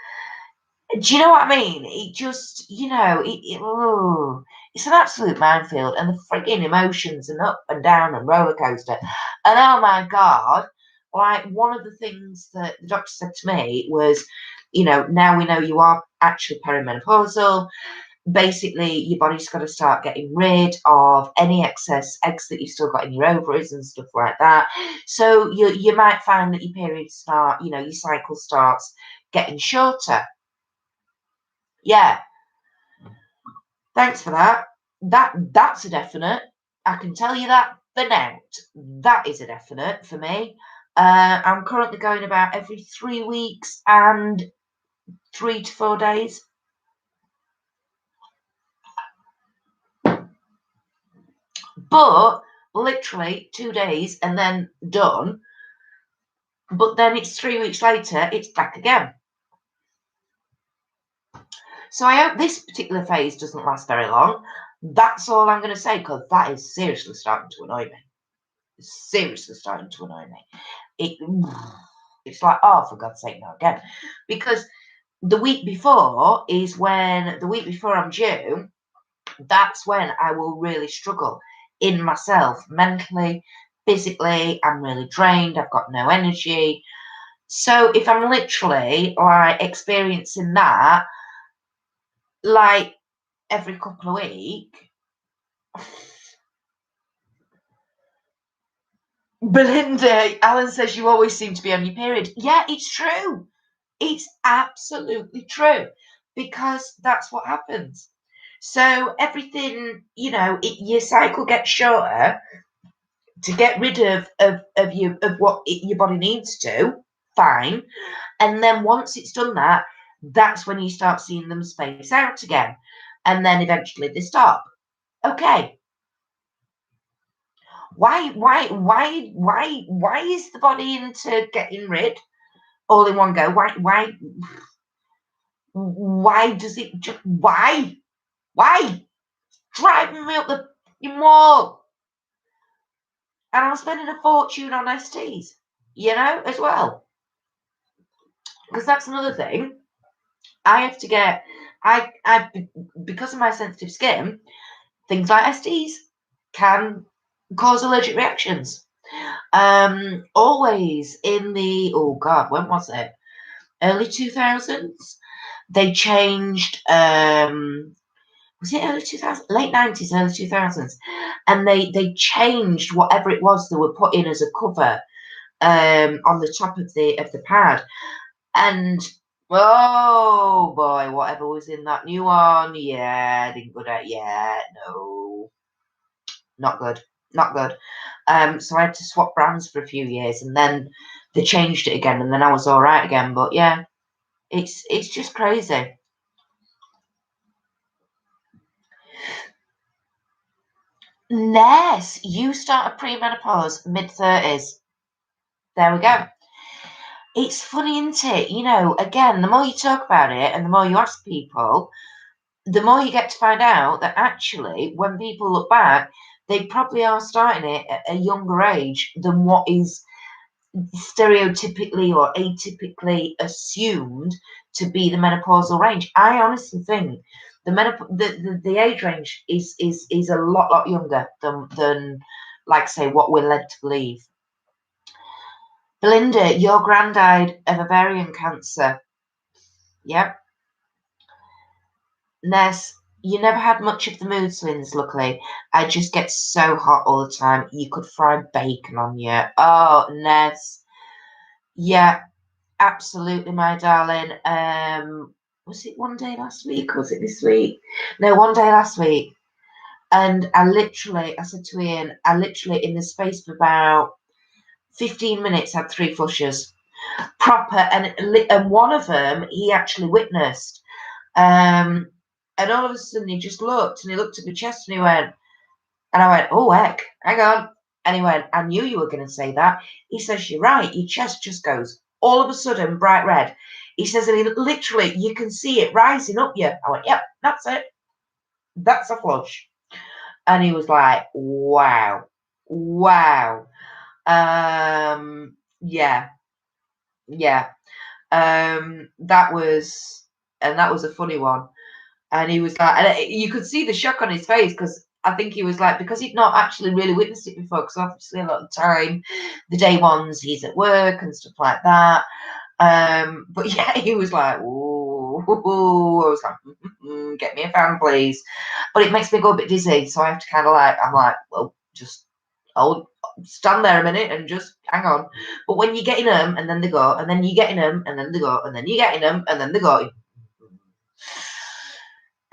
Do you know what I mean? It just, it's an absolute minefield, and the frigging emotions and up and down and roller coaster. And oh my God, like one of the things that the doctor said to me was, now we know you are actually perimenopausal. Basically, your body's got to start getting rid of any excess eggs that you've still got in your ovaries and stuff like that. So you might find that your periods start, your cycle starts getting shorter. Yeah, thanks for that. That's a definite. I can tell you that for now. That is a definite for me. I'm currently going about every 3 weeks and 3 to 4 days. But literally 2 days and then done. But then it's 3 weeks later, it's back again. So I hope this particular phase doesn't last very long. That's all I'm going to say, because that is seriously starting to annoy me. Seriously starting to annoy me. It's like, oh, for God's sake, no, again. Because the week before I'm due, that's when I will really struggle in myself, mentally, physically. I'm really drained. I've got no energy. So if I'm literally like experiencing that, like every couple of weeks, Belinda, Alan says you always seem to be on your period. Yeah, it's true. It's absolutely true, because that's what happens. So everything, your cycle gets shorter to get rid of what your body needs to. Fine, and then once it's done that, that's when you start seeing them space out again, and then eventually they stop. Okay. Why is the body into getting rid all in one go? Why does it just why driving me up the wall? And I'm spending a fortune on STs, as well. Because that's another thing. I have to get I because of my sensitive skin, things like STs can cause allergic reactions. Always in the, oh God, when was it? Early 2000s. They changed, was it early 2000s? Late 90s, early 2000s. And they changed whatever it was they were put in as a cover on the top of the pad. And oh boy, whatever was in that new one, yeah, didn't go down. Yeah, no, not good. Not good. So I had to swap brands for a few years, and then they changed it again, and then I was all right again. But yeah, it's just crazy. Ness, you started premenopause, mid-30s. There we go. It's funny, isn't it? You know, again, the more you talk about it and the more you ask people, the more you get to find out that actually, when people look back, they probably are starting it at a younger age than what is stereotypically or atypically assumed to be the menopausal range. I honestly think the age range is a lot younger than like say what we're led to believe. Belinda, your gran died of ovarian cancer. Yep. Ness, you never had much of the mood swings, luckily. I just get so hot all the time. You could fry bacon on you. Oh, Ness. Yeah, absolutely, my darling. Was it one day last week or was it this week? No, one day last week. And I said to Ian, in the space of about 15 minutes, had 3 flushes. Proper, and one of them he actually witnessed. And all of a sudden he just looked and he looked at my chest and he went, and I went, oh, heck, hang on. And he went, I knew you were going to say that. He says, you're right. Your chest just goes all of a sudden bright red. He says, and he literally, you can see it rising up you. I went, yep, that's it. That's a flush. And he was like, wow, wow. Yeah, yeah. That was, and that was a funny one. And he was like, and you could see the shock on his face because I think he was like, because he'd not actually really witnessed it before, because obviously a lot of the time, the day ones, he's at work and stuff like that. But yeah, he was like, ooh, I was like, get me a fan, please. But it makes me go a bit dizzy, so I have to kind of like, I'm like, well, just I'll stand there a minute and just hang on. But when you're getting them and then they go, and then you're getting them and then they go, and then you're getting them and then they go,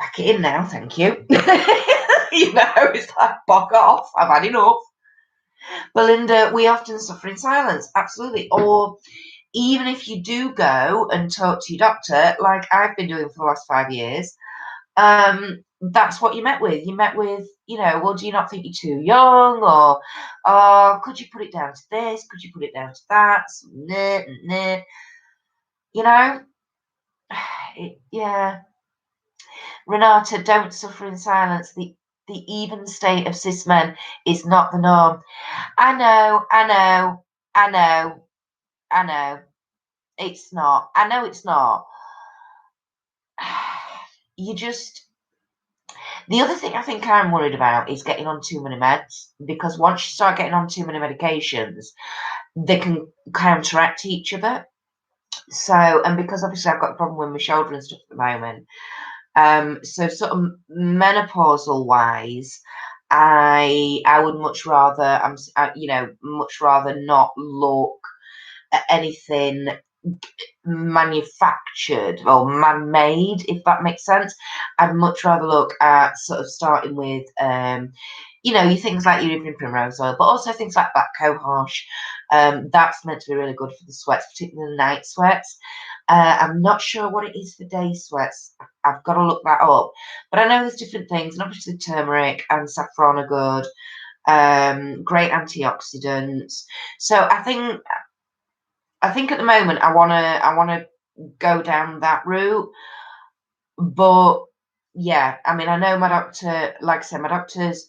pack it in now, thank you. You know, it's like, bog off, I've had enough. Belinda, we often suffer in silence, absolutely. Or even if you do go and talk to your doctor, like I've been doing for the last 5 years, that's what you met with. You met with, you know, well, do you not think you're too young? Or, oh, could you put it down to this? Could you put it down to that? Nah, nah. You know? Yeah. Renata, don't suffer in silence. The even state of cis men is not the norm. I know, I know, I know, I know. It's not. I know it's not. You just. The other thing I think I'm worried about is getting on too many meds, because once you start getting on too many medications, they can counteract each other. So, and because obviously I've got a problem with my shoulder and stuff at the moment, so sort of menopausal wise, I would much rather much rather not look at anything manufactured or man-made, if that makes sense. I'd much rather look at sort of starting with your things like your evening primrose oil, but also things like black cohosh. That's meant to be really good for the sweats, particularly the night sweats. I'm not sure what it is for day sweats. I've got to look that up. But I know there's different things, and obviously turmeric and saffron are good. Great antioxidants. So I think at the moment I wanna go down that route. But yeah, I mean, I know my doctor, like I said, my doctor's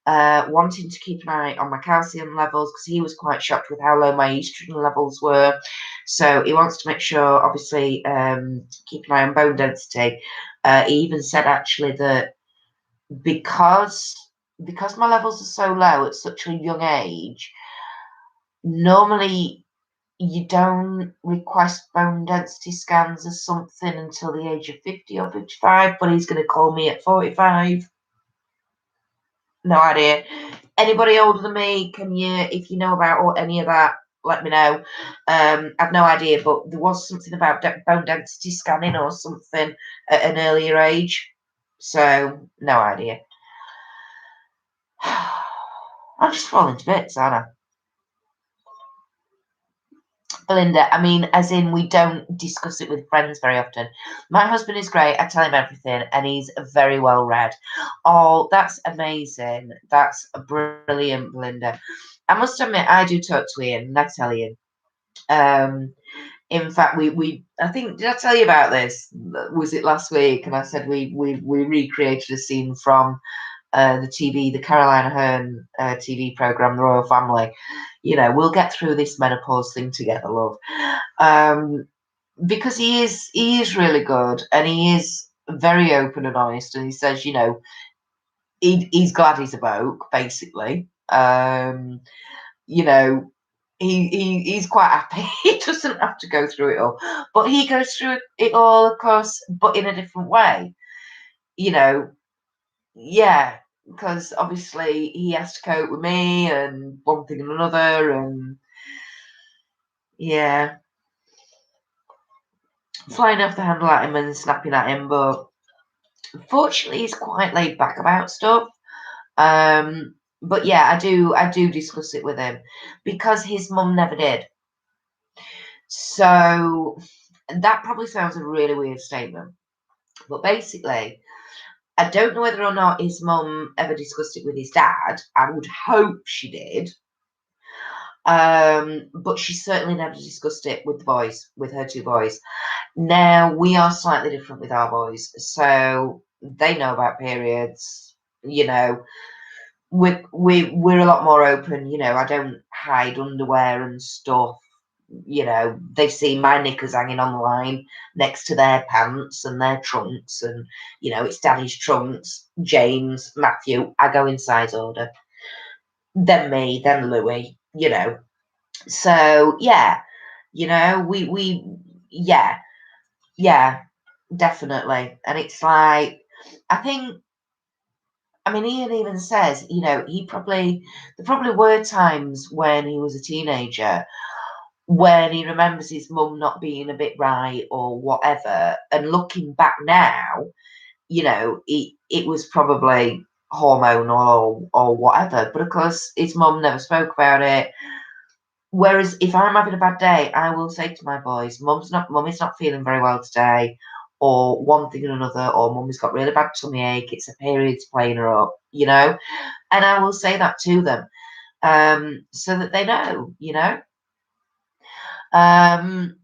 wanting to keep an eye on my calcium levels because he was quite shocked with how low my estrogen levels were. So he wants to make sure, obviously, keep an eye on bone density. He even said actually that because my levels are so low at such a young age, normally you don't request bone density scans or something until the age of 50 or 55, but he's going to call me at 45. No idea. Anybody older than me, if you know about any of that, let me know. I've no idea, but there was something about bone density scanning or something at an earlier age. So, no idea. I'm just falling to bits, aren't I? Belinda, I mean, as in we don't discuss it with friends very often. My husband is great. I tell him everything, and he's very well read. Oh, that's amazing. That's brilliant, Belinda. I must admit, I do talk to Ian, and I tell Ian. In fact, I think, did I tell you about this? Was it last week? And I said we recreated a scene from the Caroline Aherne TV program, The Royal Family. You know, we'll get through this menopause thing together, love. Because he is really good, and he is very open and honest, and he says, you know, he's glad he's a bloke, basically. You know, he's quite happy. He doesn't have to go through it all, but he goes through it all, of course, but in a different way. You know, yeah, because obviously he has to cope with me and one thing and another, and yeah, flying off the handle at him and snapping at him. But fortunately, he's quite laid back about stuff. But yeah, I do discuss it with him because his mum never did. So that probably sounds a really weird statement, but basically, I don't know whether or not his mum ever discussed it with his dad. I would hope she did. But she certainly never discussed it with the boys, with her two boys. Now, we are slightly different with our boys, so they know about periods, you know. We're a lot more open, you know. I don't hide underwear and stuff, you know. They've seen my knickers hanging on the line next to their pants and their trunks, and you know, it's Daddy's trunks, James, Matthew. I go in size order. Then me, then Louis, you know. So yeah, you know, we yeah, yeah, definitely. And it's like, I think, I mean, Ian even says, you know, there probably were times when he was a teenager when he remembers his mum not being a bit right or whatever. And looking back now, you know, it was probably hormonal or whatever. But of course, his mum never spoke about it. Whereas if I'm having a bad day, I will say to my boys, Mummy's not feeling very well today, or one thing and another, or Mummy's got really bad tummy ache, it's a period's playing her up, you know? And I will say that to them, so that they know, you know? Um,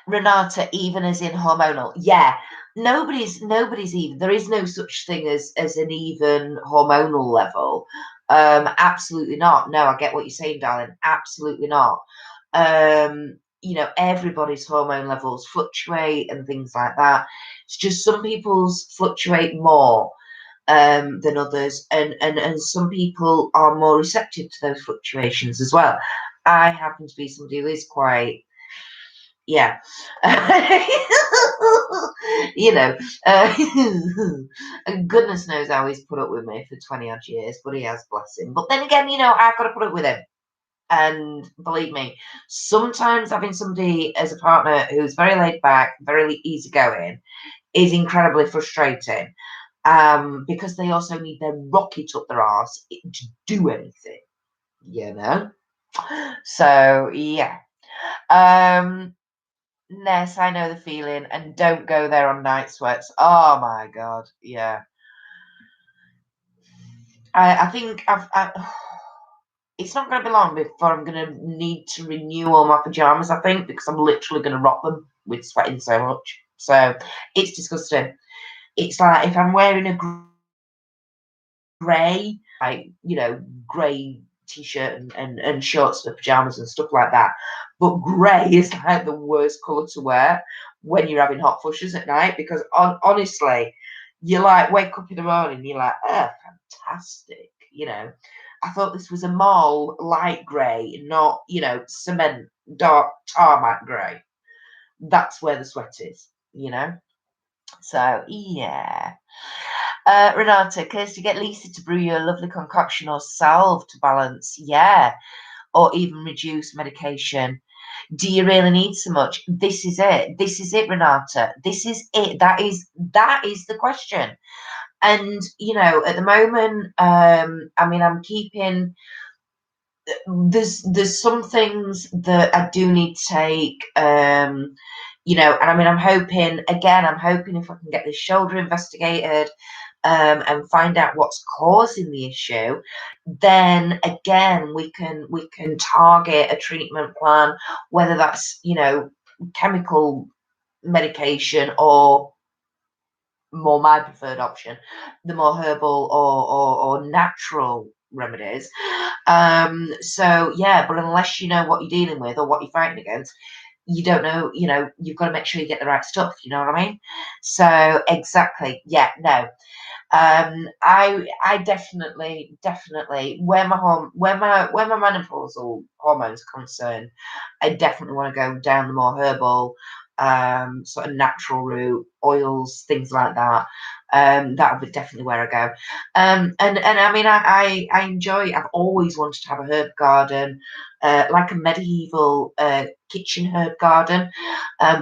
Renata, even as in hormonal. Yeah. Nobody's even, there is no such thing as an even hormonal level. Absolutely not. No, I get what you're saying, darling. Absolutely not. You know, everybody's hormone levels fluctuate and things like that. It's just some people's fluctuate more than others, and some people are more receptive to those fluctuations as well. I happen to be somebody who is quite, yeah. You know, goodness knows how he's put up with me for 20 odd years, but he has, bless him. But then again, you know, I've got to put up with him. And believe me, sometimes having somebody as a partner who's very laid back, very easygoing, is incredibly frustrating. Because they also need their rocket up their arse to do anything, you know? So, yeah. Ness, I know the feeling, and don't go there on night sweats. Oh my god, yeah. I think it's not going to be long before I'm going to need to renew all my pajamas, I think, because I'm literally going to rot them with sweating so much. So it's disgusting. It's like if I'm wearing a grey, like, you know, grey t-shirt and shorts for pajamas and stuff like that. But grey is like the worst colour to wear when you're having hot flushes at night, because honestly, you like wake up in the morning and you're like, oh, fantastic, you know. I thought this was a mall light grey, not, you know, cement dark tarmac grey. That's where the sweat is, you know. So yeah. Renata, Kirsty, get Lisa to brew you a lovely concoction or salve to balance. Yeah. Or even reduce medication. Do you really need so much? This is it. This is it, Renata. This is it. That is the question. And you know, at the moment, I mean, I'm keeping there's some things that I do need to take, you know, and I mean, I'm hoping if I can get this shoulder investigated, and find out what's causing the issue, then again we can target a treatment plan, whether that's, you know, chemical medication or more my preferred option, the more herbal or natural remedies. So yeah, but unless you know what you're dealing with or what you're fighting against, you don't know, you know, you've got to make sure you get the right stuff, you know what I mean? So exactly, yeah, no. I definitely where my menopausal hormones are concerned, I definitely want to go down the more herbal, sort of natural route, oils, things like that. That would be definitely where I go. And I mean, I enjoy. I've always wanted to have a herb garden, like a medieval kitchen herb garden,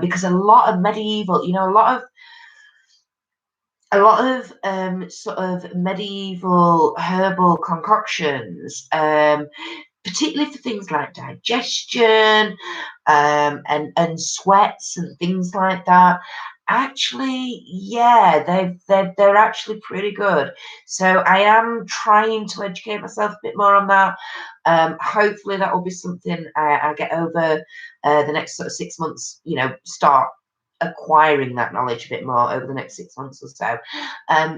because a lot of medieval, you know, a lot of sort of medieval herbal concoctions, particularly for things like digestion, and sweats and things like that. Actually, yeah, they're actually pretty good. So I am trying to educate myself a bit more on that. Hopefully that will be something I get over the next sort of 6 months. You know, start acquiring that knowledge a bit more over the next 6 months or so,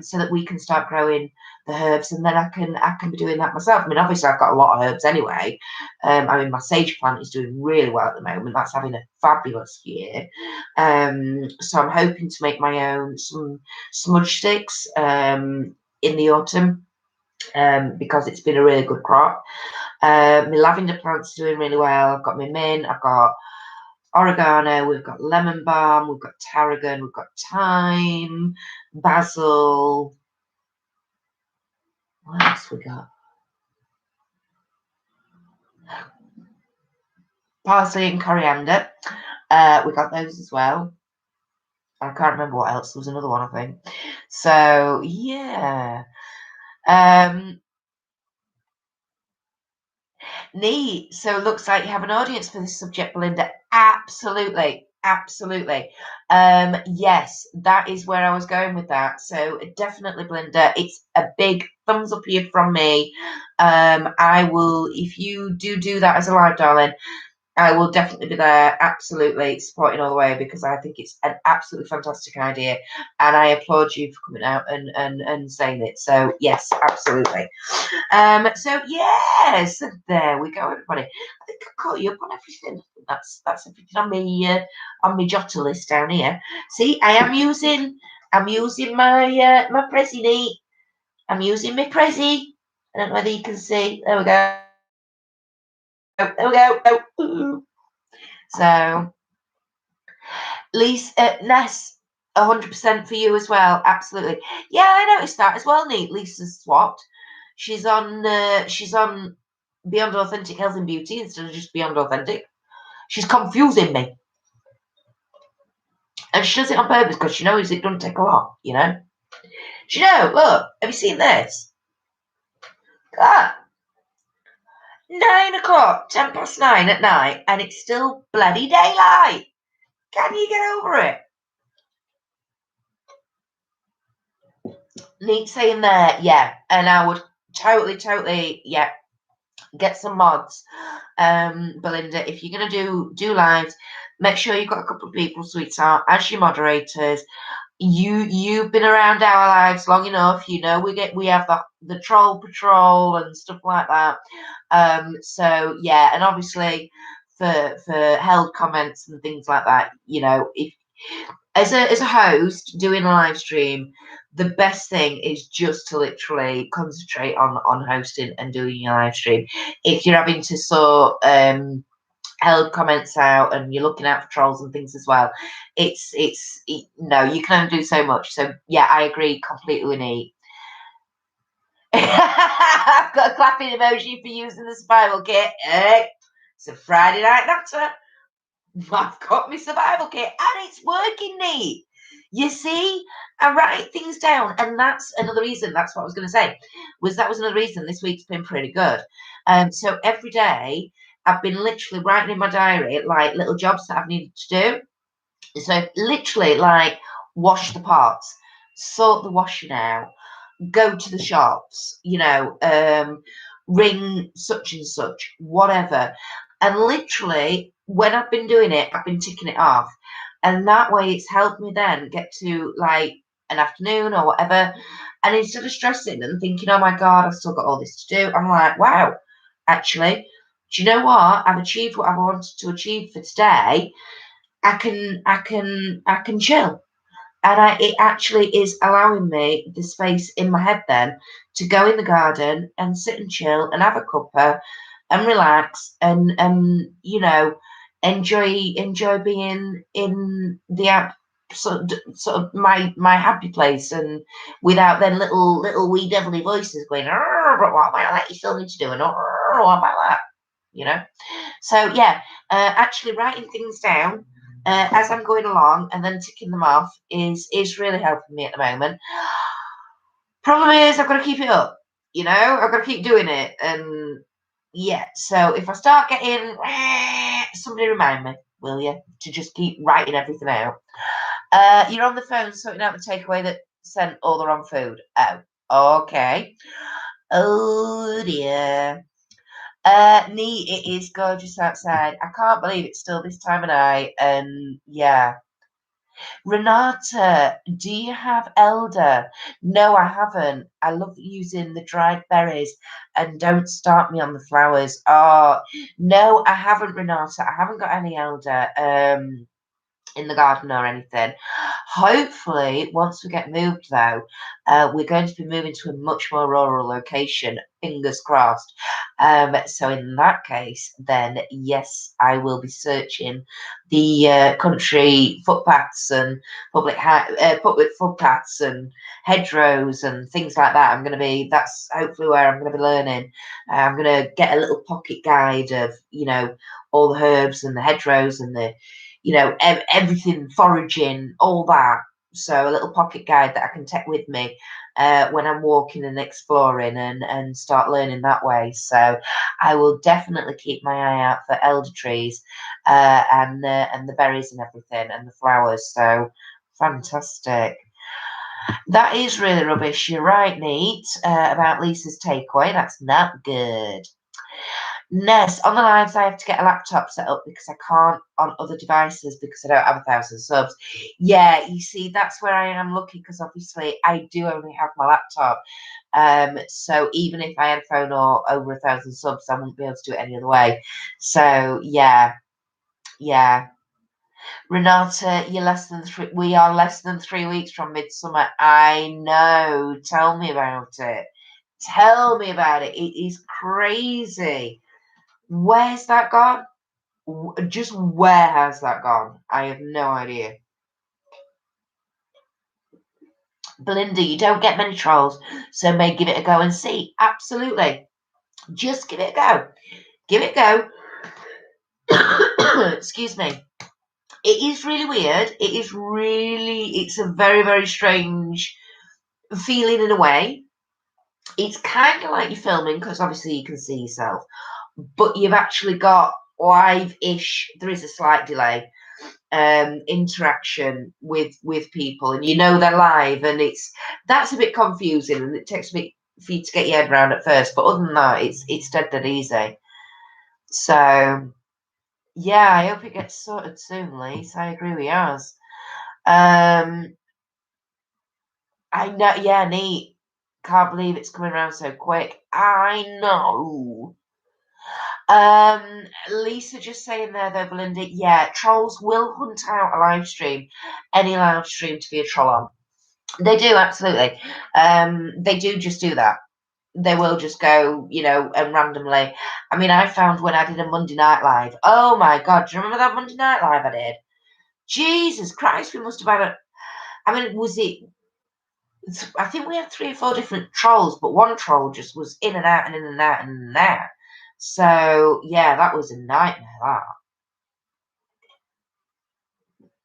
so that we can start growing the herbs, and then I can be doing that myself. I mean, obviously I've got a lot of herbs anyway. I mean, my sage plant is doing really well at the moment. That's having a fabulous year. So I'm hoping to make my own some smudge sticks in the autumn, because it's been a really good crop. My lavender plant's doing really well. I've got my mint. I've got oregano, we've got lemon balm, we've got tarragon, we've got thyme, basil. What else we got? Parsley and coriander. We got those as well. I can't remember what else. There was another one, I think. So yeah. Neat. So it looks like you have an audience for this subject, Belinda. Absolutely. Absolutely. Yes, that is where I was going with that. So definitely, Belinda, it's a big thumbs up here from me. I will, if you do that as a live, darling, I will definitely be there, absolutely supporting all the way, because I think it's an absolutely fantastic idea, and I applaud you for coming out and saying it. So yes, absolutely. So yes, there we go, everybody. I think I caught you up on everything. That's everything on my jotter list down here. See, I'm using my my Prezi neat. I'm using my Prezi. I don't know whether you can see. There we go. There we go. Oh, so, Lisa, Ness, 100% for you as well. Absolutely. Yeah, I noticed that as well. Neat. Lisa's swapped. She's on Beyond Authentic Health and Beauty instead of just Beyond Authentic. She's confusing me, and she does it on purpose because she knows it doesn't take a lot. You know. Do you know? Look, have you seen this? Look at that. 9 o'clock, 9:10 at night, and it's still bloody daylight. Can you get over it? Neat saying there, yeah, and I would totally, yeah, get some mods. Belinda, if you're gonna do lives, make sure you've got a couple of people, sweetheart, as your moderators. You've been around our lives long enough. You know we have the troll patrol and stuff like that. So yeah, and obviously for held comments and things like that, you know, if as a host doing a live stream, the best thing is just to literally concentrate on hosting and doing your live stream. If you're having to sort held comments out and you're looking out for trolls and things as well, no, you can only do so much. So yeah, I agree completely with Nate. I've got a clapping emoji for using the survival kit. It's a Friday night natter. I've got my survival kit and it's working, Nate. You see, I write things down, and that's another reason. That's what I was going to say. That was another reason this week's been pretty good. So every day I've been literally writing in my diary like little jobs that I've needed to do. So literally like wash the pots, sort the washing out, go to the shops, ring such and such, whatever. And literally, when I've been doing it, I've been ticking it off. And that way, it's helped me then get to like an afternoon or whatever. And instead of stressing and thinking, oh my God, I've still got all this to do, I'm like, wow, actually, do you know what? I've achieved what I wanted to achieve for today. I can chill. And it actually is allowing me the space in my head then to go in the garden and sit and chill and have a cuppa and relax and enjoy being in the sort of my happy place, and without then little wee devilly voices going, "Oh, but what about that? You still need to do, and oh, what about that?" You know. So yeah, actually writing things down as I'm going along and then ticking them off is really helping me at the moment. Problem is, I've got to keep it up. I've got to keep doing it, and yeah. So if I start getting, somebody remind me, will you, to just keep writing everything out. You're on the phone sorting out the takeaway that sent all the wrong food. Oh, okay. Oh dear. Nee, it is gorgeous outside. I can't believe it's still this time of night. And yeah. Renata, do you have elder? No, I haven't. I love using the dried berries, and don't start me on the flowers. Oh, no, I haven't, Renata. I haven't got any elder. In the garden or anything. Hopefully, once we get moved, though, we're going to be moving to a much more rural location. Fingers crossed. So in that case, then yes, I will be searching the country footpaths and public footpaths and hedgerows and things like that. That's hopefully where I'm going to be learning. I'm going to get a little pocket guide of all the herbs and the hedgerows and the everything, foraging, all that. So a little pocket guide that I can take with me when I'm walking and exploring, and start learning that way. So I will definitely keep my eye out for elder trees and the berries and everything and the flowers. So fantastic. That is really rubbish. You're right, Neat, about Lisa's takeaway. That's not good. Ness, on the lives, I have to get a laptop set up because I can't on other devices because I don't have 1,000 subs. Yeah, you see, that's where I am lucky because obviously I do only have my laptop. So even if I had a phone or over 1,000 subs, I wouldn't be able to do it any other way. So yeah, yeah. Renata, we are less than 3 weeks from midsummer. I know. Tell me about it. Tell me about it. It is crazy. Where's that gone? Just where has that gone? I have no idea. Belinda, you don't get many trolls, so may give it a go and see. Absolutely. Just give it a go. Give it a go. Excuse me. It is really weird. It's a very, very strange feeling in a way. It's kind of like you're filming because obviously you can see yourself, but you've actually got live-ish. There is a slight delay interaction with people, and they're live, and that's a bit confusing, and it takes a bit for you to get your head around at first, but other than that, it's dead easy. So yeah, I hope it gets sorted soon, Lise. I agree with yours. I know, yeah, neat. Can't believe it's coming around so quick. I know. Lisa just saying there though, Belinda, yeah, trolls will hunt out a live stream, any live stream to be a troll on. They do, absolutely. They do just do that. They will just go, and randomly. I mean, I found when I did a Monday Night Live. Oh my God, do you remember that Monday Night Live I did? Jesus Christ, we must have had a. I mean, was it? I think we had 3 or 4 different trolls, but one troll just was in and out and in and out and in and out. So yeah, that was a nightmare.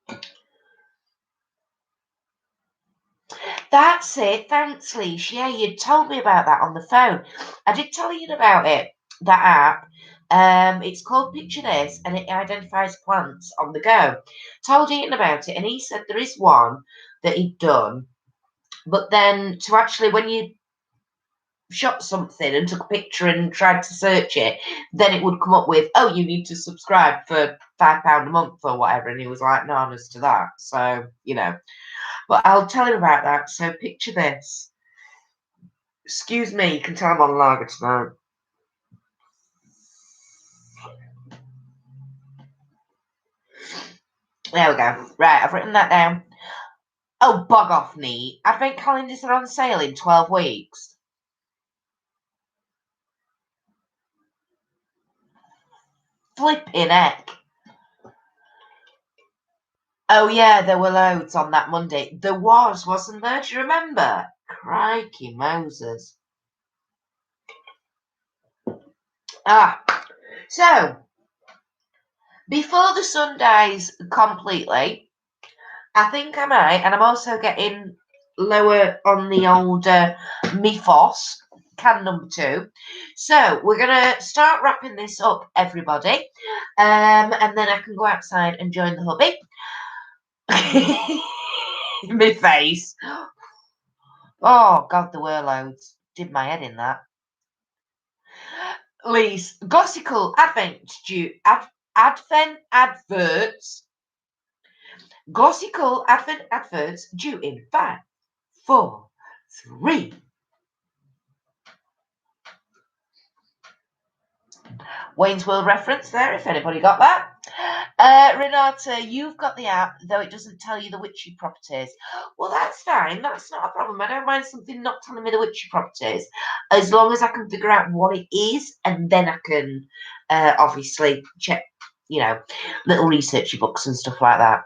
That. That's it. Thanks, Leash. Yeah, you told me about that on the phone. I did tell you about it, that app. It's called Picture This, and it identifies plants on the go. Told Ian about it, and he said there is one that he'd done, but then to actually, when you shot something and took a picture and tried to search it, then it would come up with, oh, you need to subscribe for £5 a month or whatever. And he was like, no, honest to that. So, but I'll tell him about that. So picture this. Excuse me, you can tell I'm on lager tonight. There we go. Right, I've written that down. Oh, bog off, neat. Advent calendars are on sale in 12 weeks. Flipping heck. Oh, yeah, there were loads on that Monday. There was, wasn't there? Do you remember? Crikey Moses. So, before the sun dies completely, I think I might, and I'm also getting lower on the old Mifos, can number 2. So, we're going to start wrapping this up, everybody, and then I can go outside and join the hubby. My face. Oh, God, there were loads. Did my head in that. Lee's Gossical Advent adverts. Gossical Advent adverts due in 5, 4, 3. Wayne's World reference there, if anybody got that. Renata, you've got the app, though it doesn't tell you the witchy properties. Well, that's fine. That's not a problem. I don't mind something not telling me the witchy properties, as long as I can figure out what it is, and then I can obviously check, little researchy books and stuff like that.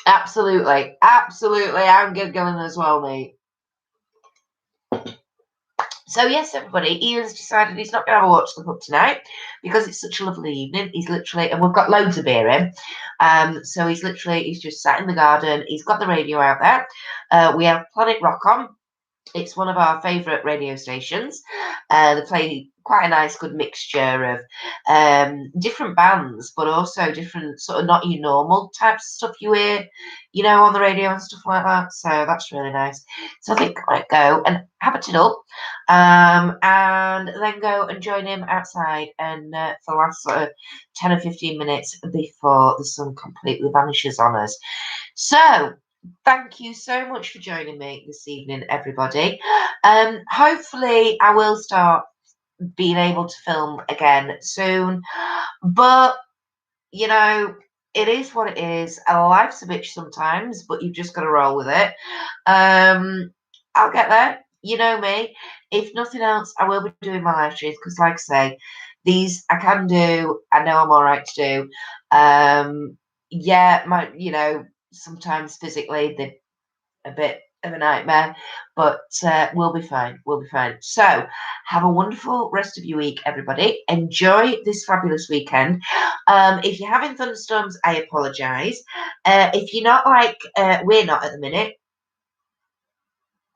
Absolutely. Absolutely. I'm good going as well, mate. So yes, everybody, Ian's decided he's not going to have a watch the pub tonight because it's such a lovely evening. He's literally, and we've got loads of beer in. So he's just sat in the garden. He's got the radio out there. We have Planet Rock on. It's one of our favourite radio stations. They play quite a nice, good mixture of different bands, but also different sort of not your normal types of stuff you hear, on the radio and stuff like that. So that's really nice. So I think I might go and habit it up, and then go and join him outside and for the last sort of 10 or 15 minutes before the sun completely vanishes on us. So thank you so much for joining me this evening, everybody. Hopefully I will start being able to film again soon, but it is what it is. Life's a bitch sometimes, but you've just got to roll with it. I'll get there. You know me. If nothing else, I will be doing my live streams because, like I say, these I can do. I know I'm all right to do. Sometimes physically they're a bit of a nightmare, but we'll be fine. We'll be fine. So have a wonderful rest of your week, everybody. Enjoy this fabulous weekend. If you're having thunderstorms, I apologise. If you're not like we're not at the minute,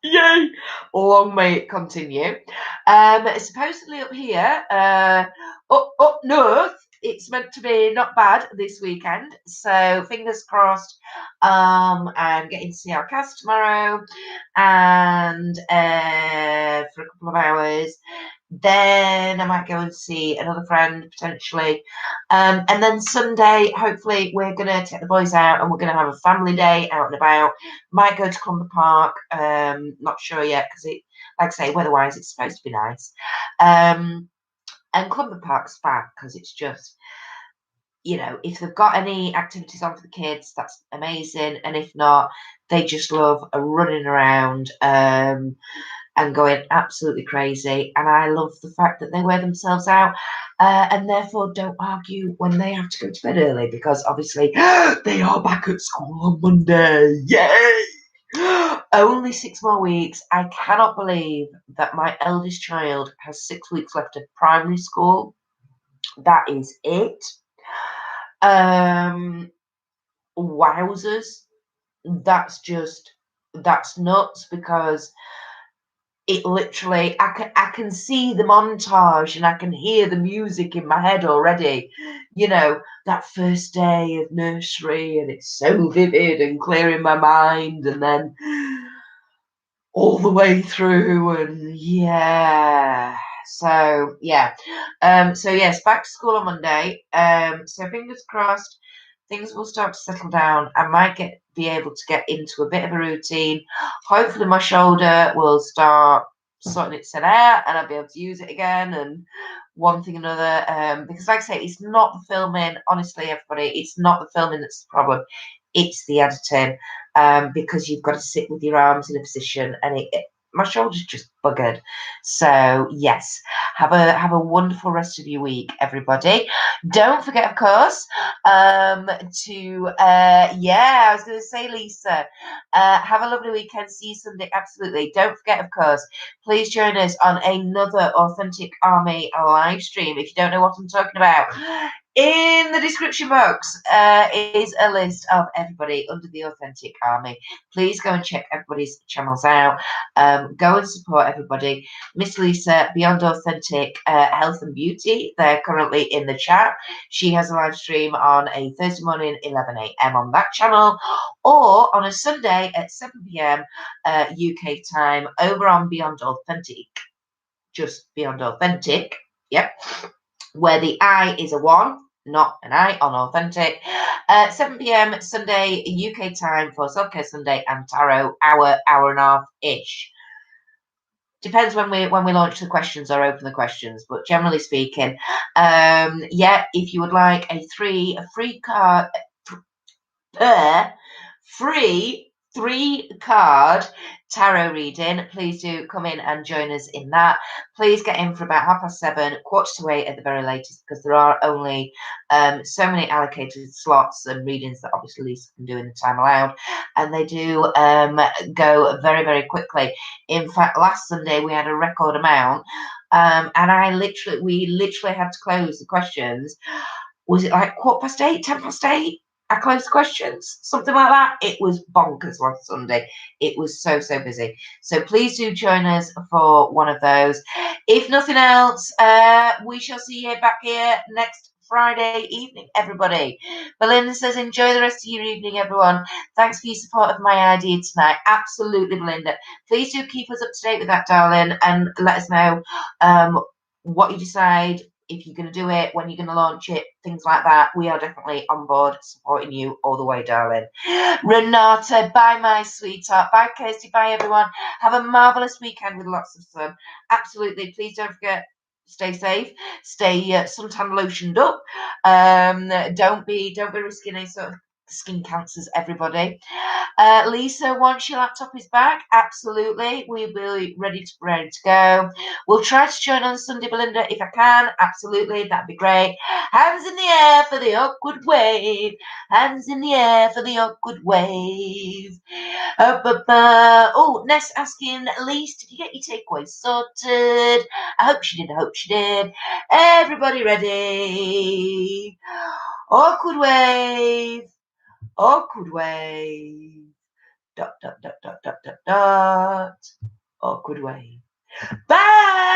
yay! Long may it continue. Supposedly up here, up north, it's meant to be not bad this weekend. So fingers crossed. I'm getting to see our cast tomorrow, and for a couple of hours. Then I might go and see another friend potentially. And then Sunday, hopefully, we're going to take the boys out and we're going to have a family day out and about. Might go to Clumber Park. Not sure yet because like I say, weather-wise, it's supposed to be nice. And Clumber Park's fab because it's just, if they've got any activities on for the kids, that's amazing. And if not, they just love running around and going absolutely crazy. And I love the fact that they wear themselves out and therefore don't argue when they have to go to bed early because obviously they are back at school on Monday. Yay! Only 6 more weeks. I cannot believe that my eldest child has 6 weeks left of primary school. That is it. Wowzers. That's just that's nuts, because it literally, I can see the montage and I can hear the music in my head already. You know, that first day of nursery, and it's so vivid and clear in my mind, and then all the way through, and yeah. So yeah. So yes, back to school on Monday. So fingers crossed things will start to settle down. I might be able to get into a bit of a routine. Hopefully my shoulder will start sorting itself out and I'll be able to use it again, and one thing another. Because like I say, it's not the filming, honestly, everybody, it's not the filming that's the problem. It's the editing, because you've got to sit with your arms in a position, and my shoulder's just buggered. So yes, have a wonderful rest of your week, everybody. Don't forget, of course, to I was going to say, Lisa, have a lovely weekend. See you Sunday. Absolutely. Don't forget, of course, please join us on another Authentic Army live stream. If you don't know what I'm talking about, in the description box is a list of everybody under the Authentic Army. Please go and check everybody's channels out. Go and support everybody. Miss Lisa, Beyond Authentic Health and Beauty, they're currently in the chat. She has a live stream on a Thursday morning, 11 a.m. on that channel, or on a Sunday at 7 p.m. UK time over on Beyond Authentic. Just Beyond Authentic. Yep. Where the I is a 1, not an I, on Authentic. 7 p.m. Sunday UK time for Self-Care Sunday and Tarot, hour and a half-ish. Depends when we launch the questions or open the questions, but generally speaking, if you would like a free card, free 3-card tarot reading, please do come in and join us in that. Please get in for about 7:30, 7:45 at the very latest, because there are only so many allocated slots and readings that obviously Lisa can do in the time allowed, and they do go very, very quickly. In fact, last Sunday we had a record amount, and we literally had to close the questions. Was it like 8:15, 8:10? I closed the questions, something like that. It was bonkers last Sunday. It was so busy. So please do join us for one of those. If nothing else, we shall see you back here next Friday evening, everybody. Belinda says, enjoy the rest of your evening, everyone. Thanks for your support of my idea tonight. Absolutely, Belinda. Please do keep us up to date with that, darling, and let us know what you decide, if you're going to do it, when you're going to launch it, things like that. We are definitely on board supporting you all the way, darling. Renata, bye, my sweetheart. Bye, Kirsty. Bye, everyone. Have a marvellous weekend with lots of sun. Absolutely. Please don't forget, stay safe. Stay suntan lotioned up. Don't be risking any sort of skin cancers, everybody. Lisa, once your laptop is back, absolutely, we'll be ready to go. We'll try to join on Sunday, Belinda, if I can. Absolutely, that'd be great. Hands in the air for the awkward wave. Hands in the air for the awkward wave. Oh, Ness asking, Lise, did you get your takeaways sorted? I hope she did. Everybody ready? Awkward wave. Awkward wave. Dot. Awkward wave. Bye.